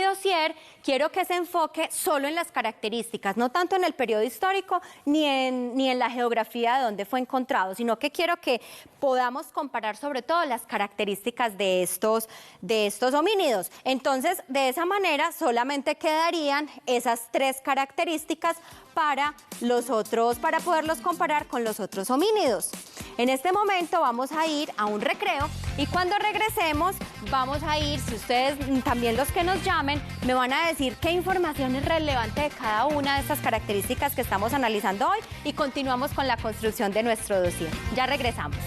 dossier quiero que se enfoque solo en las características, no tanto en el periodo histórico ni en la geografía de dónde fue encontrado, sino que quiero que podamos comparar sobre todo las características de estos homínidos. Entonces, de esa manera solamente quedarían esas 3 características para poderlos comparar con los otros homínidos. En este momento vamos a ir a un recreo y cuando regresemos vamos a ir, si ustedes también los que nos llamen, me van a decir qué información es relevante de cada una de estas características que estamos analizando hoy y continuamos con la construcción de nuestro dossier. Ya regresamos.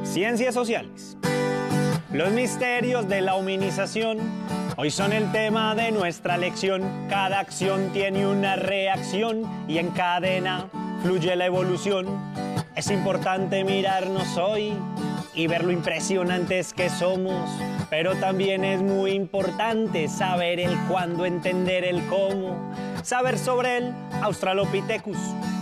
Ciencias sociales. Los misterios de la hominización hoy son el tema de nuestra lección. Cada acción tiene una reacción y en cadena fluye la evolución. Es importante mirarnos hoy y ver lo impresionantes que somos, pero también es muy importante saber el cuándo, entender el cómo, saber sobre el Australopithecus,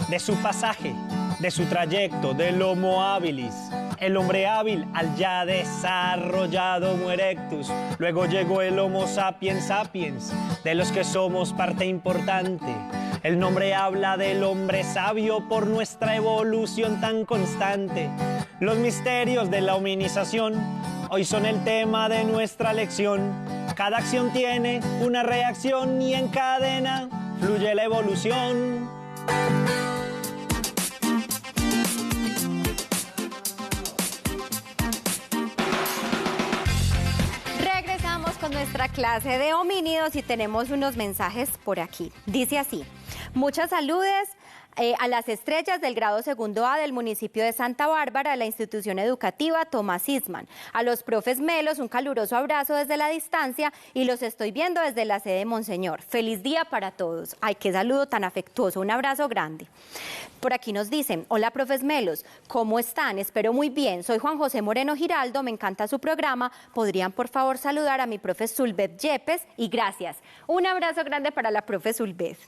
de su pasaje, de su trayecto, del Homo habilis, el hombre hábil al ya desarrollado Homo erectus. Luego llegó el Homo sapiens sapiens, de los que somos parte importante. El nombre habla del hombre sabio por nuestra evolución tan constante. Los misterios de la hominización hoy son el tema de nuestra lección. Cada acción tiene una reacción y en cadena fluye la evolución. Con nuestra clase de homínidos y tenemos unos mensajes por aquí. Dice así: muchas saludes a las estrellas del grado 2A del municipio de Santa Bárbara, de la institución educativa Tomás Isman. A los profes Melos, un caluroso abrazo desde la distancia y los estoy viendo desde la sede Monseñor. Feliz día para todos. Ay, qué saludo tan afectuoso, un abrazo grande. Por aquí nos dicen: hola profes Melos, ¿cómo están? Espero muy bien. Soy Juan José Moreno Giraldo, me encanta su programa. ¿Podrían por favor saludar a mi profe Zulbeth Yepes? Y gracias. Un abrazo grande para la profe Zulbeth.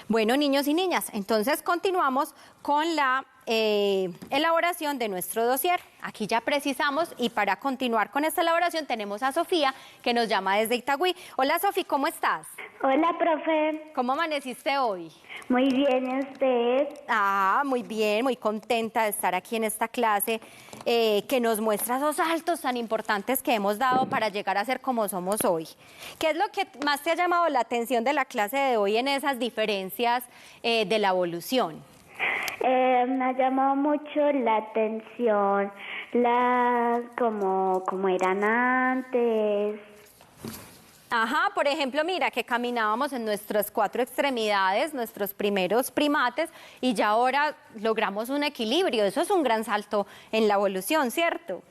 Bueno, niños y niñas, entonces continuamos con la elaboración de nuestro dossier. Aquí ya precisamos y para continuar con esta elaboración tenemos a Sofía que nos llama desde Itagüí. Hola Sofía, ¿cómo estás? Hola, profe. ¿Cómo amaneciste hoy? Muy bien, ¿y usted? Ah, muy bien, muy contenta de estar aquí en esta clase que nos muestra esos saltos tan importantes que hemos dado para llegar a ser como somos hoy. ¿Qué es lo que más te ha llamado la atención de la clase de hoy en esas diferencias de la evolución? Me ha llamado mucho la atención como eran antes. Ajá, por ejemplo, mira que caminábamos en nuestras 4 extremidades, nuestros primeros primates, y ya ahora logramos un equilibrio. Eso es un gran salto en la evolución, ¿cierto?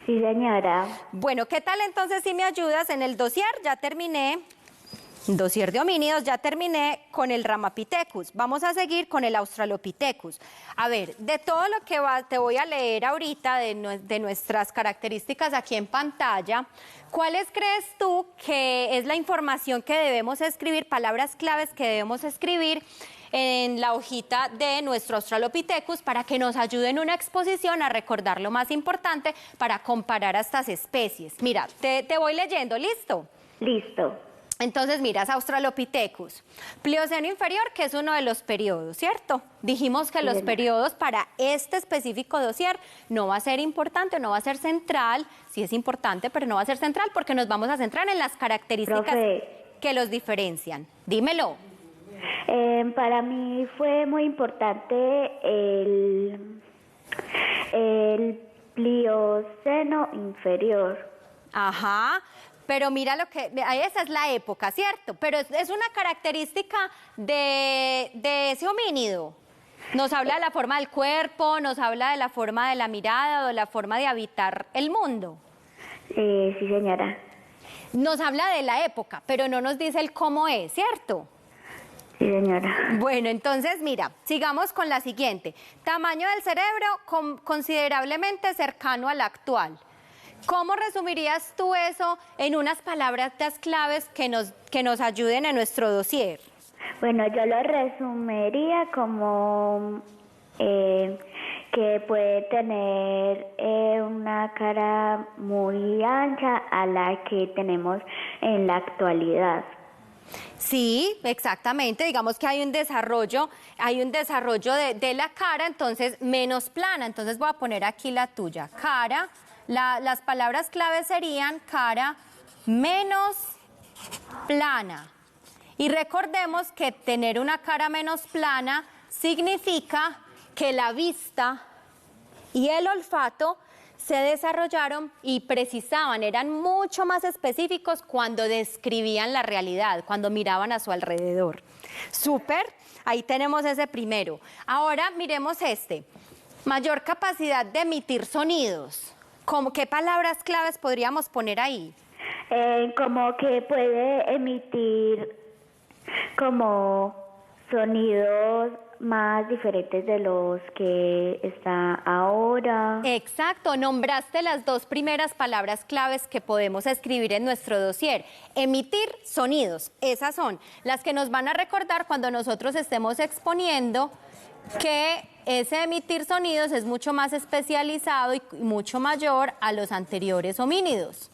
Sí, señora. Bueno, ¿qué tal entonces si me ayudas en el dossier? Ya terminé Dossier de homínidos, ya terminé con el Ramapithecus. Vamos a seguir con el Australopithecus. A ver, de todo lo que te voy a leer ahorita de nuestras características aquí en pantalla, ¿cuáles crees tú que es la información que debemos escribir, palabras claves que debemos escribir en la hojita de nuestro Australopithecus para que nos ayude en una exposición a recordar lo más importante para comparar a estas especies? Mira, te voy leyendo, ¿listo? Listo. Entonces, miras, Australopithecus, Plioceno inferior, que es uno de los periodos, ¿cierto? Dijimos que los periodos para este específico dossier no va a ser importante, no va a ser central, sí es importante, pero no va a ser central porque nos vamos a centrar en las características que los diferencian. Dímelo. Para mí fue muy importante el Plioceno inferior. Ajá. Pero mira lo que, esa es la época, ¿cierto? Pero es una característica de ese homínido. Nos habla de la forma del cuerpo, nos habla de la forma de la mirada o de la forma de habitar el mundo. Sí, señora. Nos habla de la época, pero no nos dice el cómo es, ¿cierto? Sí, señora. Bueno, entonces mira, sigamos con la siguiente. Tamaño del cerebro considerablemente cercano al actual. ¿Cómo resumirías tú eso en unas palabras claves que nos ayuden en nuestro dossier? Bueno, yo lo resumiría como que puede tener una cara muy ancha a la que tenemos en la actualidad. Sí, exactamente. Digamos que hay un desarrollo de la cara, entonces menos plana. Entonces voy a poner aquí la tuya, cara. Las palabras claves serían cara menos plana. Y recordemos que tener una cara menos plana significa que la vista y el olfato se desarrollaron y precisaban, eran mucho más específicos cuando describían la realidad, cuando miraban a su alrededor. Súper, ahí tenemos ese primero. Ahora miremos este, mayor capacidad de emitir sonidos. ¿Qué palabras claves podríamos poner ahí? Como que puede emitir como sonidos más diferentes de los que está ahora. Exacto, nombraste las dos primeras palabras claves que podemos escribir en nuestro dossier. Emitir sonidos, esas son las que nos van a recordar cuando nosotros estemos exponiendo que ese emitir sonidos es mucho más especializado y mucho mayor a los anteriores homínidos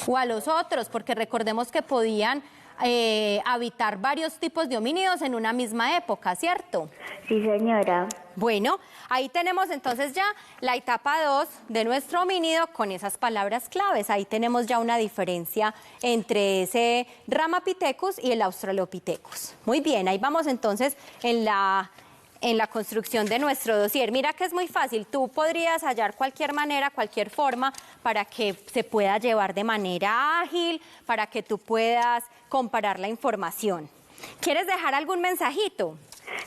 o a los otros, porque recordemos que podían habitar varios tipos de homínidos en una misma época, ¿cierto? Sí, señora. Bueno, ahí tenemos entonces ya la etapa 2 de nuestro homínido con esas palabras claves. Ahí tenemos ya una diferencia entre ese Ramapithecus y el Australopithecus. Muy bien, ahí vamos entonces en la construcción de nuestro dossier. Mira que es muy fácil, tú podrías hallar cualquier manera, cualquier forma para que se pueda llevar de manera ágil, para que tú puedas comparar la información. ¿Quieres dejar algún mensajito?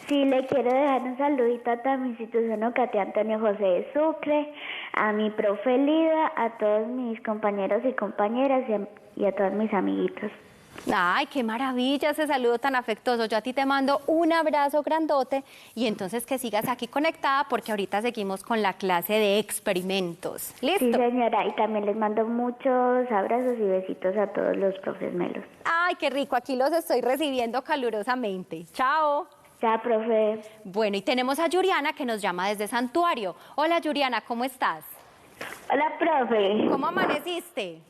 Sí, le quiero dejar un saludito a toda mi institución Ocatía Antonio José de Sucre, a mi profe Lida, a todos mis compañeros y compañeras y a todos mis amiguitos. Ay, qué maravilla ese saludo tan afectuoso. Yo a ti te mando un abrazo grandote y entonces que sigas aquí conectada porque ahorita seguimos con la clase de experimentos. ¿Listo? Sí, señora, y también les mando muchos abrazos y besitos a todos los profes Melos. Ay, qué rico, aquí los estoy recibiendo calurosamente. Chao. Chao, profe. Bueno, y tenemos a Yuriana que nos llama desde Santuario. Hola, Yuriana, ¿cómo estás? Hola, profe. ¿Cómo amaneciste?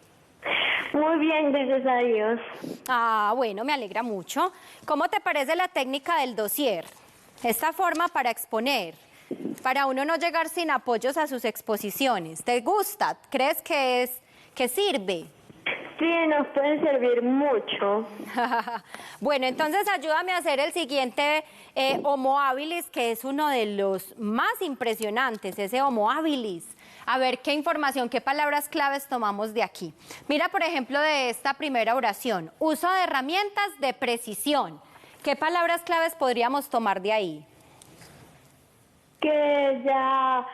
Muy bien, gracias a Dios. Ah, bueno, me alegra mucho. ¿Cómo te parece la técnica del dossier? Esta forma para exponer, para uno no llegar sin apoyos a sus exposiciones. ¿Te gusta? ¿Crees que sirve? Sí, nos puede servir mucho. Bueno, entonces ayúdame a hacer el siguiente Homo habilis, que es uno de los más impresionantes, ese Homo habilis. A ver qué información, qué palabras claves tomamos de aquí. Mira, por ejemplo, de esta primera oración, uso de herramientas de precisión. ¿Qué palabras claves podríamos tomar de ahí? Que ya,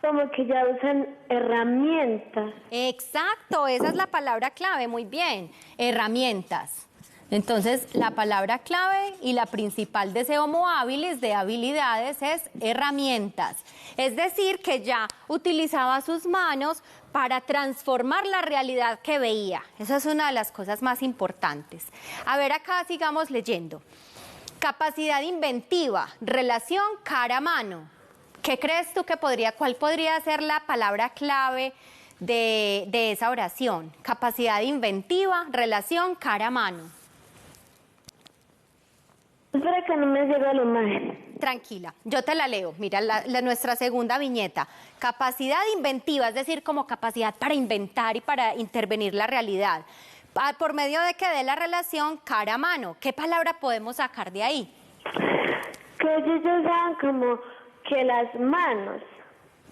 como que ya usan herramientas. Exacto, esa es la palabra clave, muy bien, herramientas. Entonces, la palabra clave y la principal de ese Homo habilis de habilidades es herramientas. Es decir, que ya utilizaba sus manos para transformar la realidad que veía. Esa es una de las cosas más importantes. A ver, acá sigamos leyendo. Capacidad inventiva, relación cara-mano. ¿Qué crees tú que cuál podría ser la palabra clave de esa oración? Capacidad inventiva, relación cara-mano. Espera que no me llega la imagen. Tranquila, yo te la leo. Mira, nuestra segunda viñeta. Capacidad inventiva, es decir, como capacidad para inventar y para intervenir la realidad. ¿Por medio de qué? De la relación cara-mano. ¿Qué palabra podemos sacar de ahí? Que ellos usan como que las manos.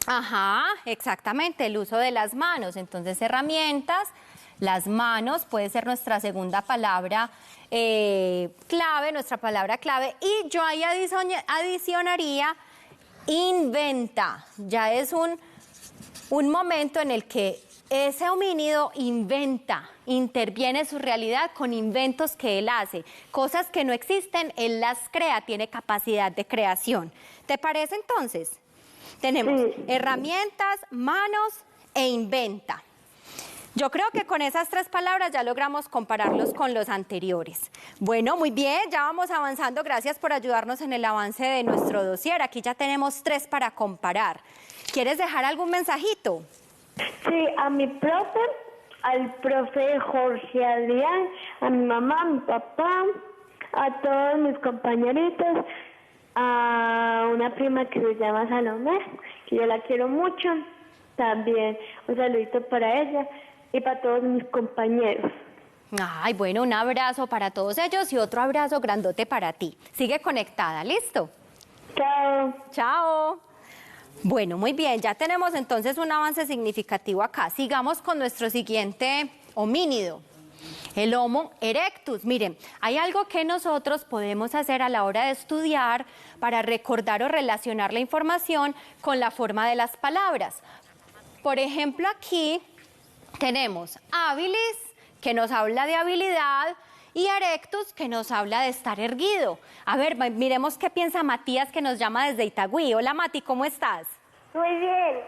Ajá, exactamente, el uso de las manos. Entonces, herramientas, las manos puede ser nuestra segunda palabra clave, nuestra palabra clave. Y yo ahí adicionaría inventa. Ya es un momento en el que ese homínido inventa, interviene en su realidad con inventos que él hace. Cosas que no existen, él las crea, tiene capacidad de creación. ¿Te parece entonces? Tenemos herramientas, manos e inventa. Yo creo que con esas tres palabras ya logramos compararlos con los anteriores. Bueno, muy bien, ya vamos avanzando. Gracias por ayudarnos en el avance de nuestro dossier. Aquí ya tenemos 3 para comparar. ¿Quieres dejar algún mensajito? Sí, a mi profe, al profe Jorge Adrián, a mi mamá, a mi papá, a todos mis compañeritos, a una prima que se llama Salomé, que yo la quiero mucho, también un saludito para ella y para todos mis compañeros. Ay, bueno, un abrazo para todos ellos y otro abrazo grandote para ti. Sigue conectada, ¿listo? Chao. Chao. Bueno, muy bien, ya tenemos entonces un avance significativo acá. Sigamos con nuestro siguiente homínido, el Homo erectus. Miren, hay algo que nosotros podemos hacer a la hora de estudiar para recordar o relacionar la información con la forma de las palabras. Por ejemplo, aquí tenemos habilis, que nos habla de habilidad, y erectus, que nos habla de estar erguido. A ver, miremos qué piensa Matías, que nos llama desde Itagüí. Hola, Mati, ¿cómo estás? Muy bien.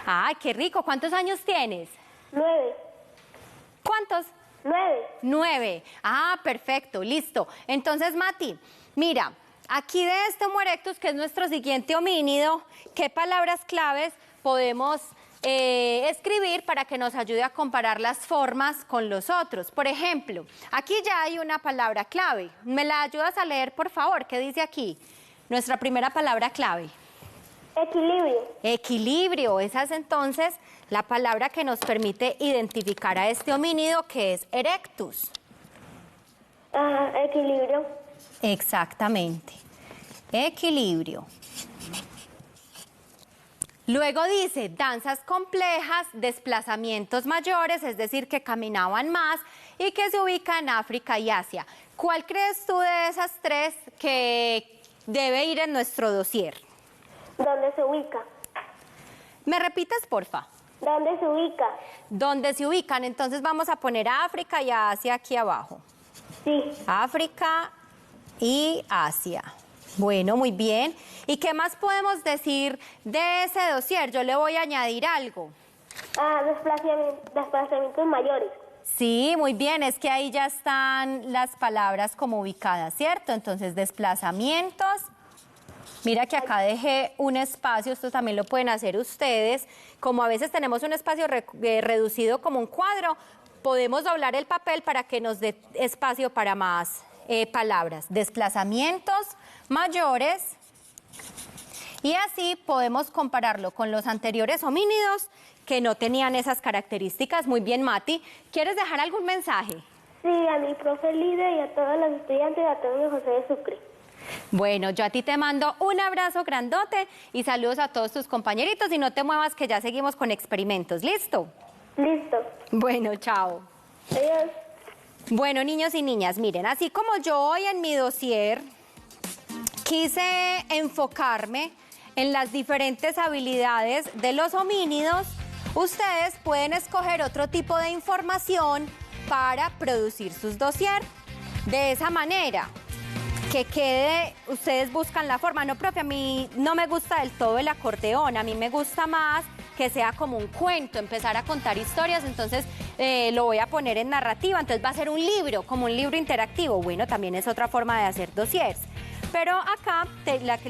Ay, qué rico. ¿Cuántos años tienes? 9. ¿Cuántos? 9. 9. Ah, perfecto, listo. Entonces, Mati, mira, aquí de este Homo erectus, que es nuestro siguiente homínido, ¿qué palabras claves podemos escribir para que nos ayude a comparar las formas con los otros? Por ejemplo, aquí ya hay una palabra clave. ¿Me la ayudas a leer, por favor? ¿Qué dice aquí? Nuestra primera palabra clave. Equilibrio. Equilibrio. Esa es entonces la palabra que nos permite identificar a este homínido, que es erectus. Equilibrio. Exactamente. Equilibrio. Luego dice danzas complejas, desplazamientos mayores, es decir, que caminaban más y que se ubica en África y Asia. ¿Cuál crees tú de esas 3 que debe ir en nuestro dossier? ¿Dónde se ubica? ¿Me repites, porfa? ¿Dónde se ubica? ¿Dónde se ubican? Entonces vamos a poner a África y a Asia aquí abajo. Sí. África y Asia. Bueno, muy bien. ¿Y qué más podemos decir de ese dossier? Yo le voy a añadir algo. Desplazamientos mayores. Sí, muy bien. Es que ahí ya están las palabras como ubicadas, ¿cierto? Entonces, desplazamientos. Mira que acá dejé un espacio, esto también lo pueden hacer ustedes. Como a veces tenemos un espacio reducido como un cuadro, podemos doblar el papel para que nos dé espacio para más palabras. Desplazamientos mayores. Y así podemos compararlo con los anteriores homínidos que no tenían esas características. Muy bien, Mati. ¿Quieres dejar algún mensaje? Sí, a mi profe Lidia y a todos los estudiantes y a todos los José de Sucre. Bueno, yo a ti te mando un abrazo grandote y saludos a todos tus compañeritos. Y no te muevas, que ya seguimos con experimentos. ¿Listo? Listo. Bueno, chao. Adiós. Bueno, niños y niñas, miren, así como yo hoy en mi dossier quise enfocarme en las diferentes habilidades de los homínidos, ustedes pueden escoger otro tipo de información para producir sus dossier. de esa manera. Que quede, ustedes buscan la forma. No, profe, a mí no me gusta del todo el acordeón, a mí me gusta más que sea como un cuento, empezar a contar historias, entonces lo voy a poner en narrativa, entonces va a ser un libro, como un libro interactivo. Bueno, también es otra forma de hacer dossiers. Pero acá,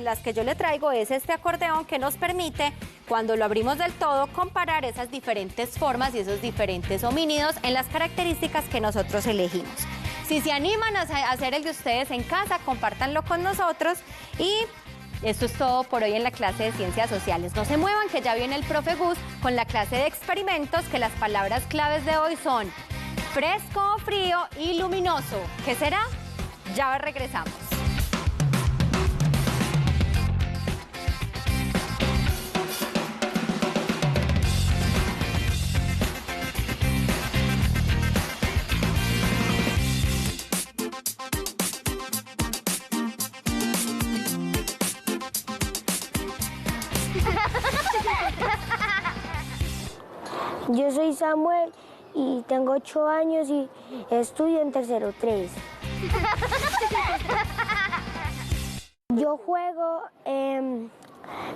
las que yo le traigo es este acordeón que nos permite, cuando lo abrimos del todo, comparar esas diferentes formas y esos diferentes homínidos en las características que nosotros elegimos. Si se animan a hacer el de ustedes en casa, compártanlo con nosotros y esto es todo por hoy en la clase de Ciencias Sociales. No se muevan, que ya viene el profe Gus con la clase de experimentos, que las palabras claves de hoy son fresco, frío y luminoso. ¿Qué será? Ya regresamos. Yo soy Samuel y tengo 8 años y estudio en tercero 3. Yo juego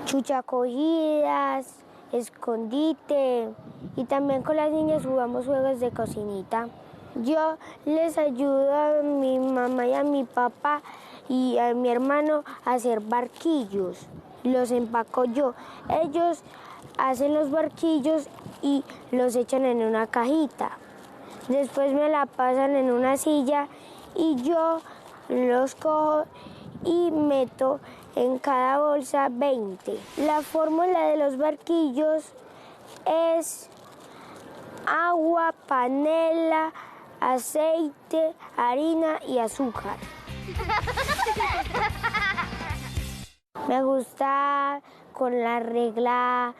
chuchacogidas, escondite y también con las niñas jugamos juegos de cocinita. Yo les ayudo a mi mamá y a mi papá y a mi hermano a hacer barquillos. Los empaco yo. Ellos hacen los barquillos y los echan en una cajita. Después me la pasan en una silla y yo los cojo y meto en cada bolsa 20. La fórmula de los barquillos es agua, panela, aceite, harina y azúcar. Me gusta con la regla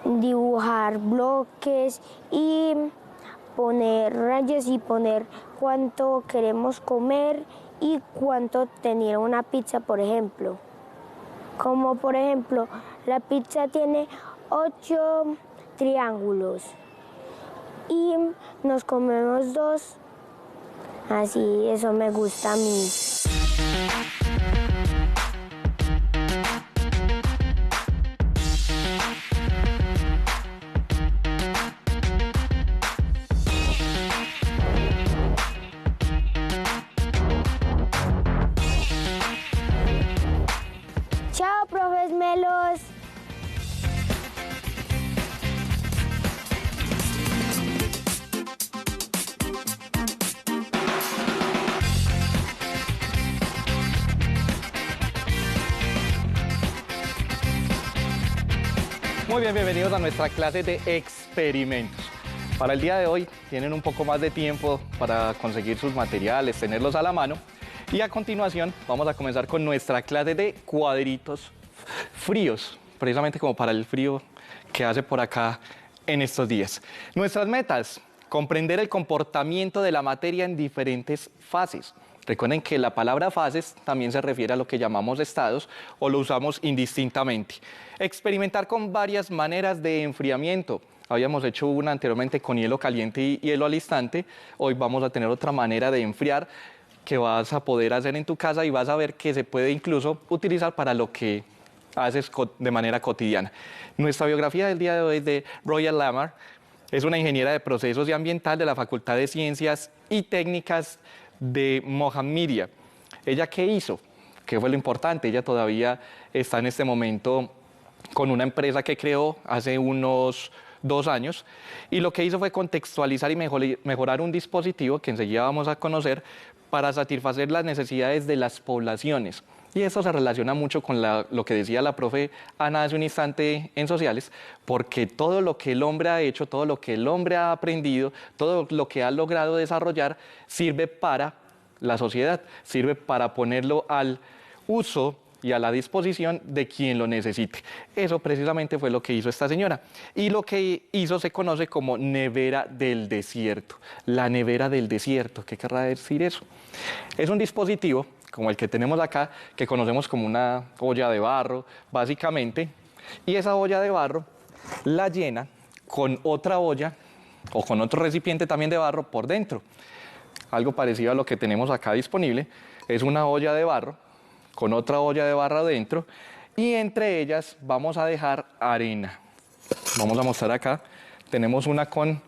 dibujar bloques y poner rayas y poner cuánto queremos comer y cuánto tenía una pizza, por ejemplo. Como por ejemplo, la pizza tiene 8 triángulos y nos comemos 2. Así, eso me gusta a mí. Chao, profes Melos. Muy bien, bienvenidos a nuestra clase de experimentos. Para el día de hoy tienen un poco más de tiempo para conseguir sus materiales, tenerlos a la mano. Y a continuación vamos a comenzar con nuestra clase de cuadritos fríos, precisamente como para el frío que hace por acá en estos días. Nuestras metas: comprender el comportamiento de la materia en diferentes fases. Recuerden que la palabra fases también se refiere a lo que llamamos estados o lo usamos indistintamente. Experimentar con varias maneras de enfriamiento. Habíamos hecho una anteriormente con hielo caliente y hielo al instante. Hoy vamos a tener otra manera de enfriar que vas a poder hacer en tu casa y vas a ver que se puede incluso utilizar para lo que haces de manera cotidiana. Nuestra biografía del día de hoy es de Royal Lamar. Es una ingeniera de procesos y ambiental de la Facultad de Ciencias y Técnicas de Mohammedia. ¿Ella qué hizo? ¿Qué fue lo importante? Ella todavía está en este momento con una empresa que creó hace unos 2 años, y lo que hizo fue contextualizar y mejorar un dispositivo que enseguida vamos a conocer para satisfacer las necesidades de las poblaciones. Y eso se relaciona mucho con lo que decía la profe Ana hace un instante en sociales, porque todo lo que el hombre ha hecho, todo lo que el hombre ha aprendido, todo lo que ha logrado desarrollar, sirve para la sociedad, sirve para ponerlo al uso y a la disposición de quien lo necesite. Eso precisamente fue lo que hizo esta señora. Y lo que hizo se conoce como nevera del desierto. La nevera del desierto, ¿qué querrá decir eso? Es un dispositivo como el que tenemos acá, que conocemos como una olla de barro, básicamente, y esa olla de barro la llena con otra olla o con otro recipiente también de barro por dentro. algo parecido a lo que tenemos acá disponible. Es una olla de barro con otra olla de barro adentro y entre ellas vamos a dejar arena. Vamos a mostrar acá. Tenemos una con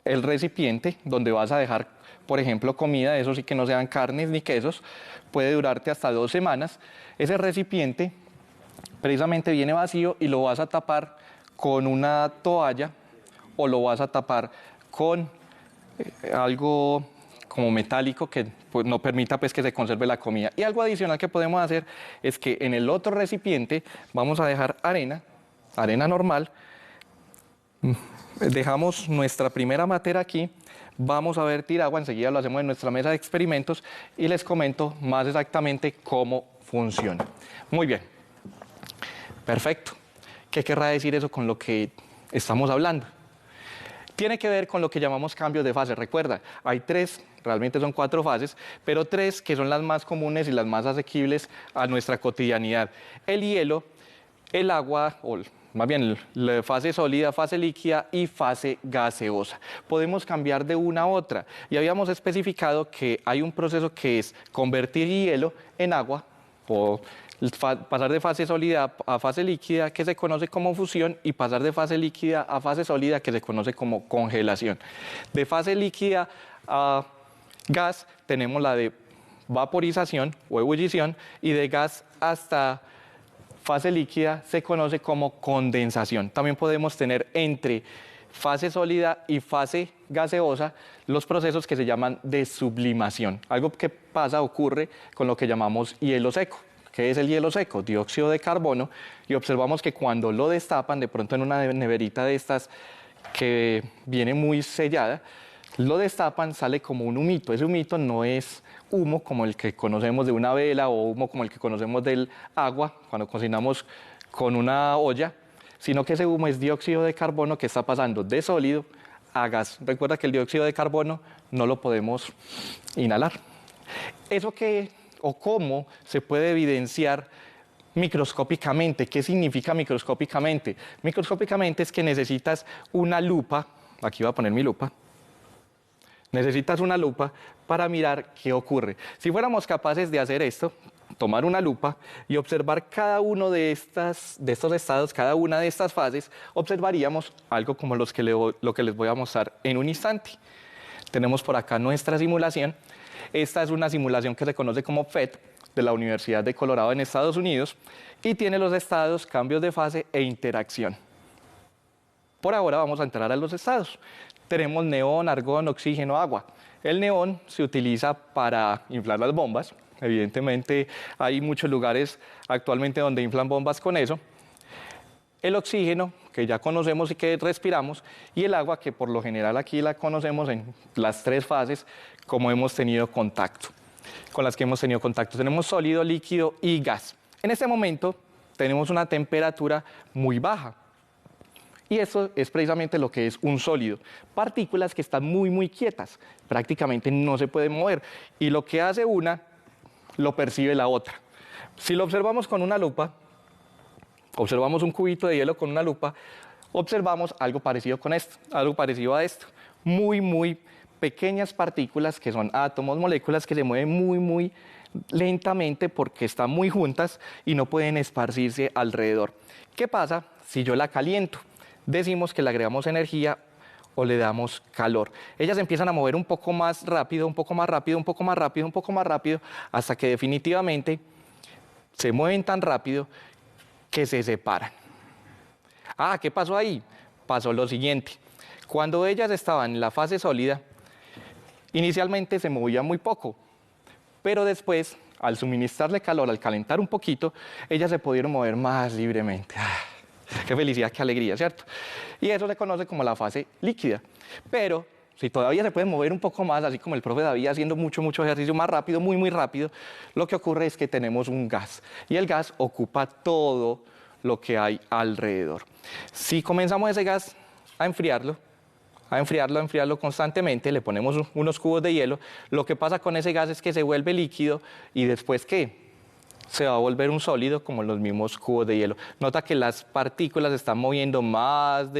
el recipiente donde vas a dejar, por ejemplo, comida, eso sí que no sean carnes ni quesos, puede durarte hasta 2 semanas. Ese recipiente precisamente viene vacío y lo vas a tapar con una toalla o lo vas a tapar con algo como metálico que pues, no permita pues, que se conserve la comida. Y algo adicional que podemos hacer es que en el otro recipiente vamos a dejar arena normal. Dejamos nuestra primera matera aquí, vamos a vertir agua, enseguida lo hacemos en nuestra mesa de experimentos y les comento más exactamente cómo funciona. Muy bien, perfecto. ¿Qué querrá decir eso con lo que estamos hablando? Tiene que ver con lo que llamamos cambios de fase. Recuerda, hay 3, realmente son 4 fases, pero 3 que son las más comunes y las más asequibles a nuestra cotidianidad. El hielo, el agua, o más bien la fase sólida, fase líquida y fase gaseosa. Podemos cambiar de una a otra y habíamos especificado que hay un proceso que es convertir hielo en agua o pasar de fase sólida a fase líquida, que se conoce como fusión, y pasar de fase líquida a fase sólida, que se conoce como congelación. De fase líquida a gas tenemos la de vaporización o ebullición, y de gas hasta fase líquida se conoce como condensación. También podemos tener entre fase sólida y fase gaseosa los procesos que se llaman de sublimación. Algo que ocurre con lo que llamamos hielo seco. ¿Qué es el hielo seco? Dióxido de carbono, y observamos que cuando lo destapan, de pronto en una neverita de estas que viene muy sellada, lo destapan, sale como un humito. Ese humito no es humo como el que conocemos de una vela o humo como el que conocemos del agua cuando cocinamos con una olla, sino que ese humo es dióxido de carbono que está pasando de sólido a gas. Recuerda que el dióxido de carbono no lo podemos inhalar. Eso que o cómo se puede evidenciar microscópicamente. ¿Qué significa microscópicamente? Microscópicamente es que necesitas una lupa, aquí voy a poner mi lupa, necesitas una lupa para mirar qué ocurre. Si fuéramos capaces de hacer esto, tomar una lupa y observar cada uno de estos estados, cada una de estas fases, observaríamos algo como lo que les voy a mostrar en un instante. Tenemos por acá nuestra simulación. Esta es una simulación que se conoce como FET de la Universidad de Colorado en Estados Unidos y tiene los estados, cambios de fase e interacción. Por ahora vamos a entrar a los estados. Tenemos neón, argón, oxígeno, agua. El neón se utiliza para inflar las bombas. Evidentemente hay muchos lugares actualmente donde inflan bombas con eso. El oxígeno, que ya conocemos y que respiramos, y el agua, que por lo general aquí la conocemos en las 3 fases, como hemos tenido contacto, con las que hemos tenido contacto. Tenemos sólido, líquido y gas. En este momento tenemos una temperatura muy baja. Y eso es precisamente lo que es un sólido. Partículas que están muy quietas, prácticamente no se pueden mover. Y lo que hace una, lo percibe la otra. Si lo observamos con una lupa, observamos un cubito de hielo con una lupa, observamos algo parecido con esto, algo parecido a esto. Muy pequeñas partículas que son átomos, moléculas que se mueven muy lentamente porque están muy juntas y no pueden esparcirse alrededor. ¿Qué pasa si yo la caliento? Decimos que le agregamos energía o le damos calor. Ellas empiezan a mover un poco más rápido, un poco más rápido, un poco más rápido, un poco más rápido, hasta que definitivamente se mueven tan rápido que se separan. ¿Qué pasó ahí? Pasó lo siguiente. Cuando ellas estaban en la fase sólida, inicialmente se movían muy poco, pero después, al suministrarle calor, al calentar un poquito, ellas se pudieron mover más libremente. Qué felicidad, qué alegría, ¿cierto? Y eso se conoce como la fase líquida. Pero si todavía se pueden mover un poco más, así como el profe David haciendo mucho ejercicio más rápido, muy rápido, lo que ocurre es que tenemos un gas. Y el gas ocupa todo lo que hay alrededor. Si comenzamos ese gas a enfriarlo constantemente, le ponemos unos cubos de hielo, lo que pasa con ese gas es que se vuelve líquido y después ¿qué? Se va a volver un sólido como los mismos cubos de hielo. Nota que las partículas se están moviendo más